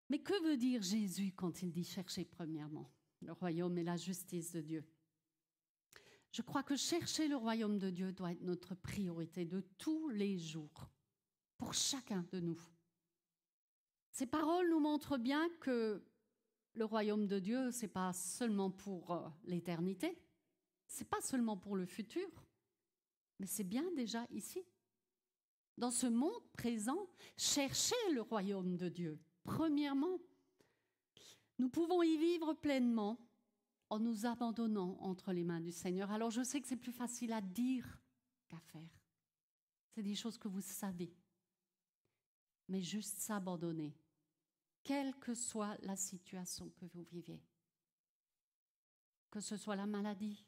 Mais que veut dire Jésus quand il dit « chercher premièrement le royaume et la justice de Dieu » ? Je crois que chercher le royaume de Dieu doit être notre priorité de tous les jours, pour chacun de nous. Ces paroles nous montrent bien que le royaume de Dieu, ce n'est pas seulement pour l'éternité, ce n'est pas seulement pour le futur, mais c'est bien déjà ici. Dans ce monde présent, cherchez le royaume de Dieu. Premièrement, nous pouvons y vivre pleinement en nous abandonnant entre les mains du Seigneur. Alors je sais que c'est plus facile à dire qu'à faire. C'est des choses que vous savez. Mais juste s'abandonner, quelle que soit la situation que vous vivez. Que ce soit la maladie,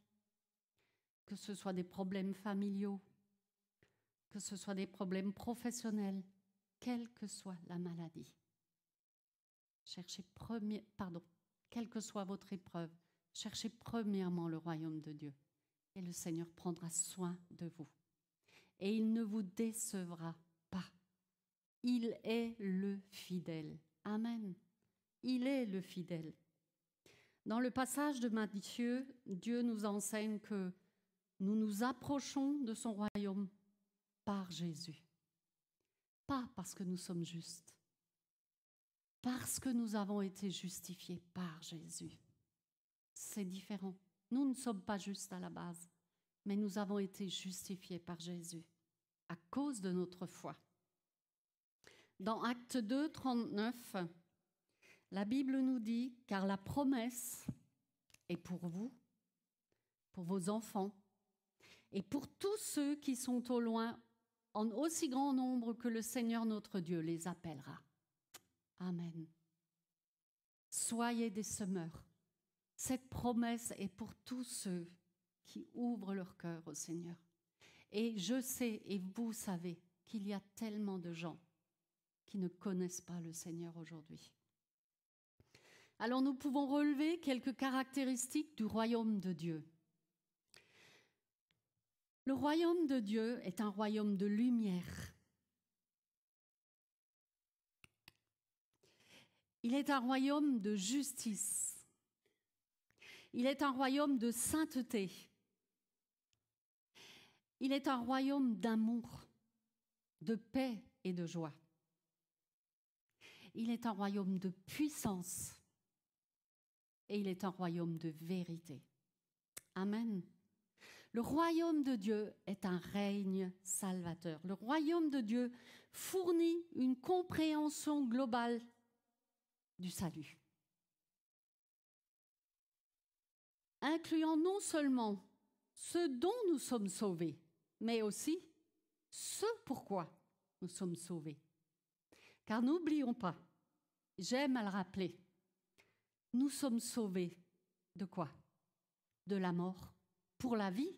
que ce soit des problèmes familiaux, que ce soit des problèmes professionnels, quelle que soit la maladie. Quelle que soit votre épreuve, cherchez premièrement le royaume de Dieu et le Seigneur prendra soin de vous. Et il ne vous décevra pas. Il est le fidèle. Amen. Il est le fidèle. Dans le passage de Matthieu, Dieu nous enseigne que nous nous approchons de son royaume par Jésus. Pas parce que nous sommes justes, parce que nous avons été justifiés par Jésus. C'est différent. Nous ne sommes pas justes à la base, mais nous avons été justifiés par Jésus à cause de notre foi. Dans Actes 2, 39, la Bible nous dit « Car la promesse est pour vous, pour vos enfants, et pour tous ceux qui sont au loin, en aussi grand nombre que le Seigneur notre Dieu les appellera. » Amen. Soyez des semeurs. Cette promesse est pour tous ceux qui ouvrent leur cœur au Seigneur. Et je sais, et vous savez, qu'il y a tellement de gens qui ne connaissent pas le Seigneur aujourd'hui. Alors nous pouvons relever quelques caractéristiques du royaume de Dieu. Le royaume de Dieu est un royaume de lumière. Il est un royaume de justice. Il est un royaume de sainteté. Il est un royaume d'amour, de paix et de joie. Il est un royaume de puissance et il est un royaume de vérité. Amen. Le royaume de Dieu est un règne salvateur. Le royaume de Dieu fournit une compréhension globale du salut, incluant non seulement ce dont nous sommes sauvés, mais aussi ce pourquoi nous sommes sauvés. Car n'oublions pas, j'aime à le rappeler, nous sommes sauvés de quoi? De la mort pour la vie.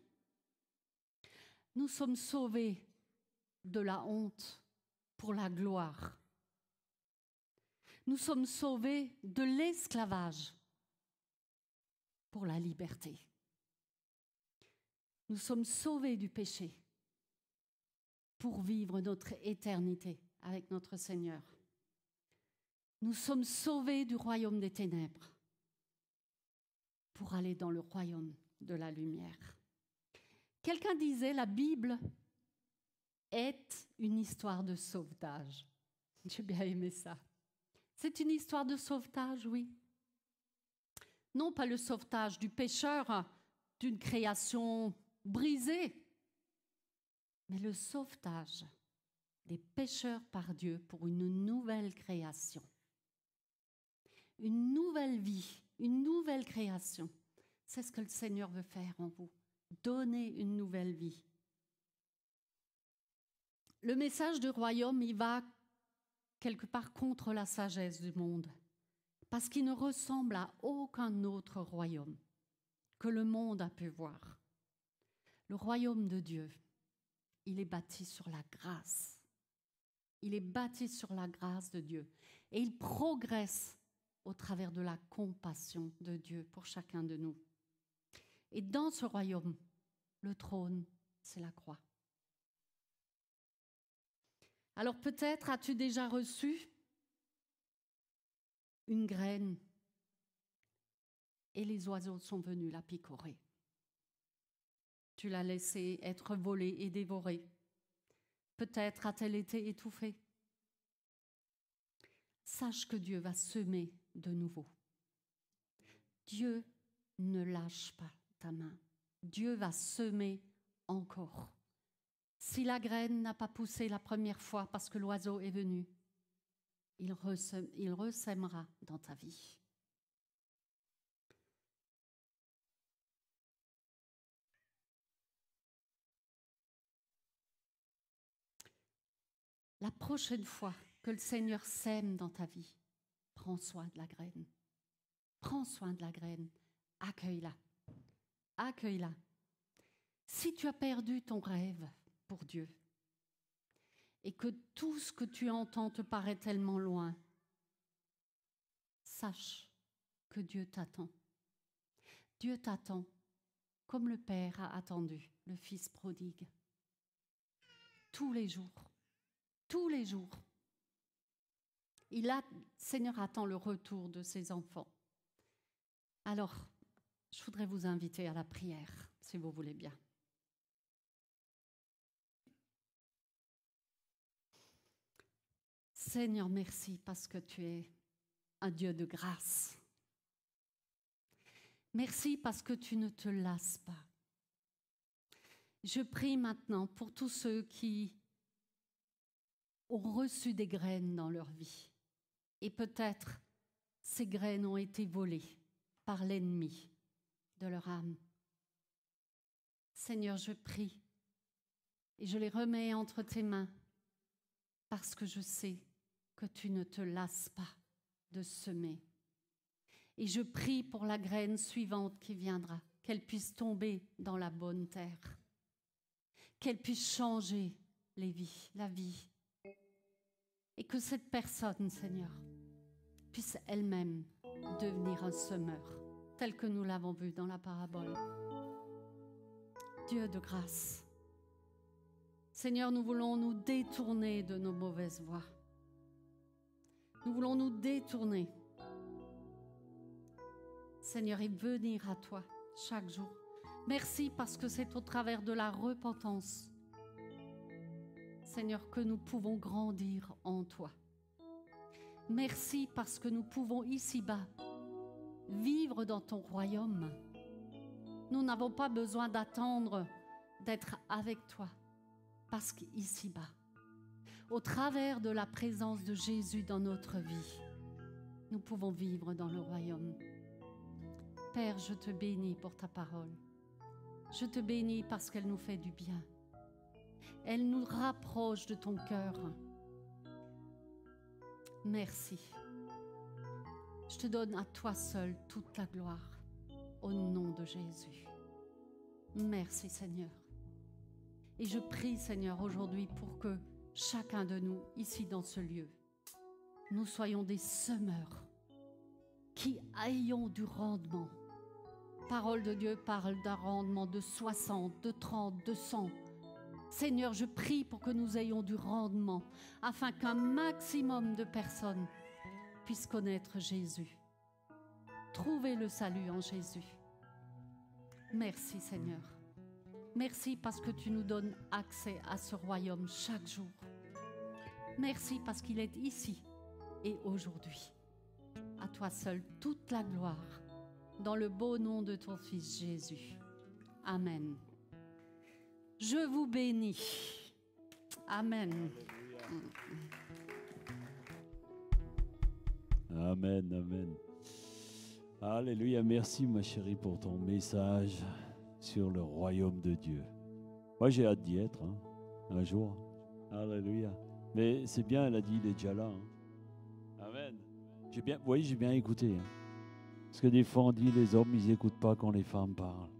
Nous sommes sauvés de la honte pour la gloire. Nous sommes sauvés de l'esclavage pour la liberté. Nous sommes sauvés du péché pour vivre notre éternité avec notre Seigneur. Nous sommes sauvés du royaume des ténèbres pour aller dans le royaume de la lumière. Quelqu'un disait, la Bible est une histoire de sauvetage. J'ai bien aimé ça. C'est une histoire de sauvetage, oui. Non pas le sauvetage du pécheur, d'une création brisée, mais le sauvetage des pécheurs par Dieu pour une nouvelle création. Une nouvelle vie, une nouvelle création. C'est ce que le Seigneur veut faire en vous. Donner une nouvelle vie. Le message du royaume, il va quelque part contre la sagesse du monde, parce qu'il ne ressemble à aucun autre royaume que le monde a pu voir. Le royaume de Dieu, il est bâti sur la grâce. Il est bâti sur la grâce de Dieu. Et il progresse au travers de la compassion de Dieu pour chacun de nous. Et dans ce royaume, le trône, c'est la croix. Alors peut-être as-tu déjà reçu une graine et les oiseaux sont venus la picorer. Tu l'as laissée être volée et dévorée. Peut-être a-t-elle été étouffée. Sache que Dieu va semer de nouveau. Dieu ne lâche pas ta main. Dieu va semer encore. Si la graine n'a pas poussé la première fois parce que l'oiseau est venu, il ressèmera dans ta vie. La prochaine fois que le Seigneur sème dans ta vie, prends soin de la graine. Prends soin de la graine. Accueille-la. Accueille-la. Si tu as perdu ton rêve pour Dieu et que tout ce que tu entends te paraît tellement loin, sache que Dieu t'attend. Dieu t'attend comme le Père a attendu le Fils prodigue. Tous les jours. Tous les jours. Le Seigneur attend le retour de ses enfants. Alors, je voudrais vous inviter à la prière, si vous voulez bien. Seigneur, merci parce que tu es un Dieu de grâce. Merci parce que tu ne te lasses pas. Je prie maintenant pour tous ceux qui ont reçu des graines dans leur vie. Et peut-être ces graines ont été volées par l'ennemi de leur âme. Seigneur, je prie et je les remets entre tes mains parce que je sais que tu ne te lasses pas de semer. Et je prie pour la graine suivante qui viendra, qu'elle puisse tomber dans la bonne terre, qu'elle puisse changer la vie. Et que cette personne, Seigneur, puisse elle-même devenir un semeur, tel que nous l'avons vu dans la parabole. Dieu de grâce, Seigneur, nous voulons nous détourner de nos mauvaises voies. Nous voulons nous détourner, Seigneur, et venir à toi chaque jour. Merci parce que c'est au travers de la repentance, Seigneur, que nous pouvons grandir en toi. Merci parce que nous pouvons ici-bas vivre dans ton royaume. Nous n'avons pas besoin d'attendre d'être avec toi, parce qu'ici-bas, au travers de la présence de Jésus dans notre vie, nous pouvons vivre dans le royaume. Père, je te bénis pour ta parole. Je te bénis parce qu'elle nous fait du bien. Elle nous rapproche de ton cœur. Merci. Je te donne à toi seul toute la gloire, au nom de Jésus. Merci Seigneur. Et je prie Seigneur aujourd'hui pour que chacun de nous, ici dans ce lieu, nous soyons des semeurs qui ayons du rendement. Parole de Dieu parle d'un rendement de 60, de 30, de 100. Seigneur, je prie pour que nous ayons du rendement, afin qu'un maximum de personnes puissent connaître Jésus. Trouver le salut en Jésus. Merci Seigneur. Merci parce que tu nous donnes accès à ce royaume chaque jour. Merci parce qu'il est ici et aujourd'hui. À toi seul toute la gloire, dans le beau nom de ton Fils Jésus. Amen. Je vous bénis. Amen. Amen, amen. Alléluia, merci ma chérie pour ton message sur le royaume de Dieu. Moi j'ai hâte d'y être un jour. Alléluia. Mais c'est bien, elle a dit, il est déjà là. Amen. J'ai bien écouté. Parce que des fois on dit les hommes ils n'écoutent pas quand les femmes parlent.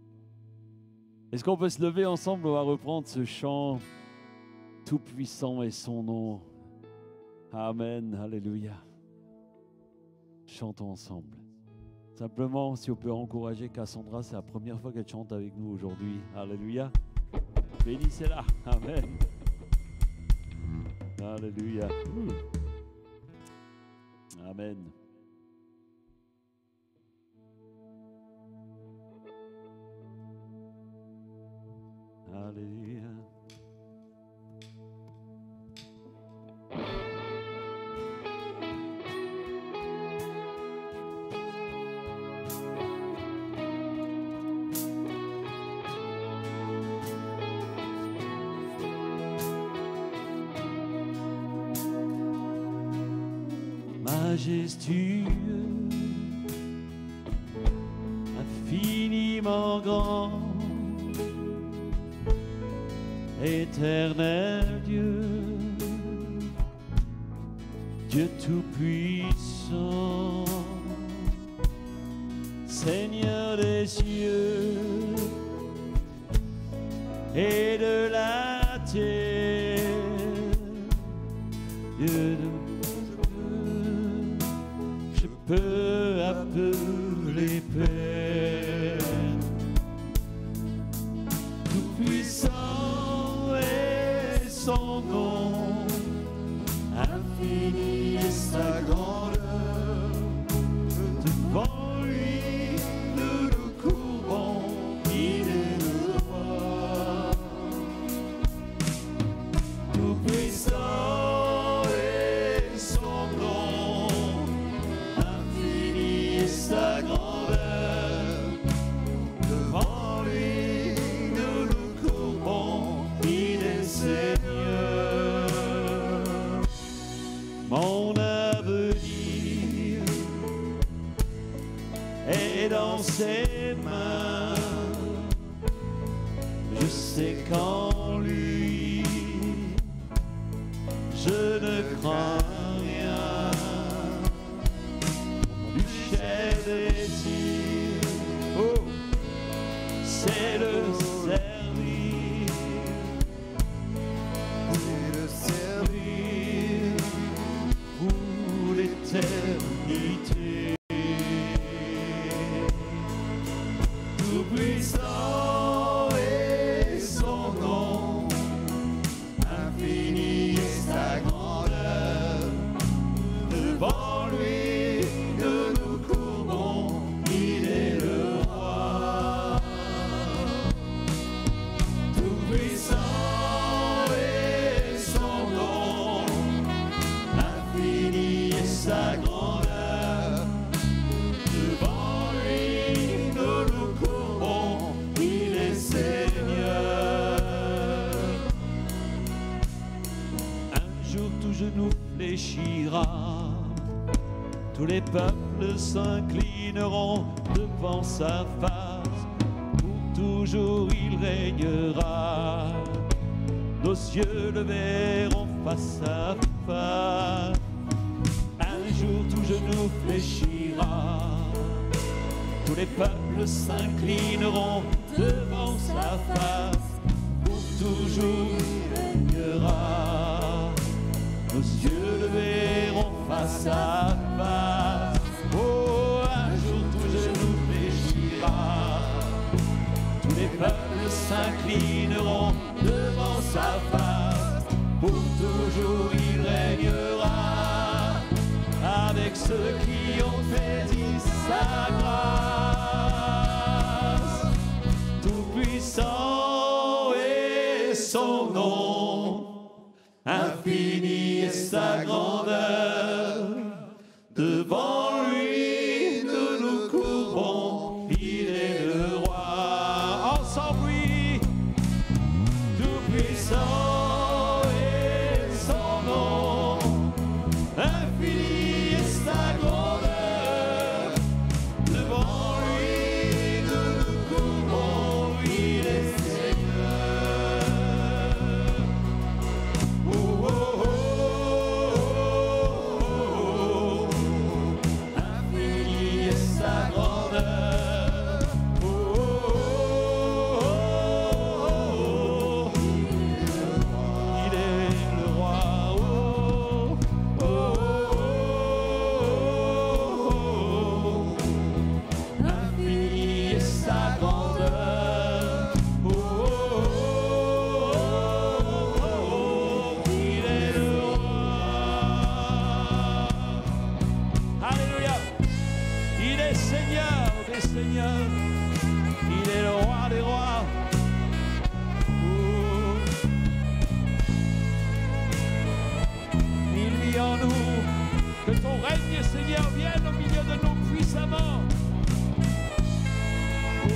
Est-ce qu'on peut se lever ensemble? On va reprendre ce chant. Tout puissant est son nom. Amen, alléluia. Chantons ensemble. Simplement, si on peut encourager Cassandra, c'est la première fois qu'elle chante avec nous aujourd'hui. Alléluia. Bénissez-la. Amen. Alléluia. Amen. Alléluia. majestueux, infiniment grand, éternel Dieu, Dieu tout-puissant, Seigneur des cieux et de la terre, Dieu de je peux appeler Père. Tout-puissant est son nom, infini est sa grandeur. Devant lui, nous nous courbons, il est le roi. Tout-puissant est son nom, infini est sa grandeur. Devant lui, nous nous courbons, il est Seigneur. Mon avenir est dans ses mains. Je sais qu'en lui, je ne crains rien. Du cher désir, oh, c'est le servir. C'est le servir pour l'éternité. Tout-puissant est son nom, infini est sa grandeur. Devant lui, nous nous courbons, il est le roi. Tout-puissant est son nom, infini est sa grandeur. Devant lui, nous nous courbons, il est Seigneur. Un jour tout genou fléchira, tous les peuples s'inclineront devant sa face. Pour toujours il régnera, nos yeux le verront face à face. Un jour tout genou fléchira, tous les peuples s'inclineront devant sa face. Pour toujours il régnera, nos yeux le verront face à face. Oh, un jour tout genou fléchira, tous les peuples s'inclineront devant sa face. Pour toujours il régnera, avec ceux qui ont saisi sa grâce. Tout-puissant est son nom, infini est sa grandeur. Devant lui, nous nous courbons, il est le roi. Ensemble, oui, tout-puissant est son nom, infini est sa grandeur. Devant lui, nous nous courbons, il est Seigneur. Oh, oh, oh, oh, oh. Infini est sa grandeur. Oh, oh, oh, oh, oh. Il est le roi. Oh, oh, oh, oh, oh. Infini est sa grandeur. Oh, oh, oh, oh. Il est le roi. Alléluia. Il est Seigneur des seigneurs. Il est le roi des rois. Oh. Il vit en nous. Que ton règne, Seigneur, vienne au milieu de nous puissamment. Oh.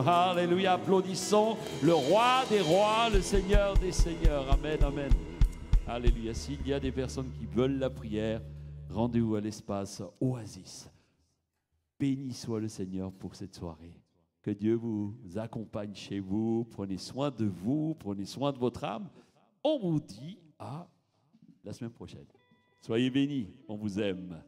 Alléluia. Applaudissons le roi des rois, le Seigneur des seigneurs. Amen, amen. Alléluia. S'il y a des personnes qui veulent la prière, rendez-vous à l'espace Oasis. Béni soit le Seigneur pour cette soirée. Que Dieu vous accompagne chez vous. Prenez soin de vous, prenez soin de votre âme. On vous dit à la semaine prochaine. Soyez bénis, on vous aime.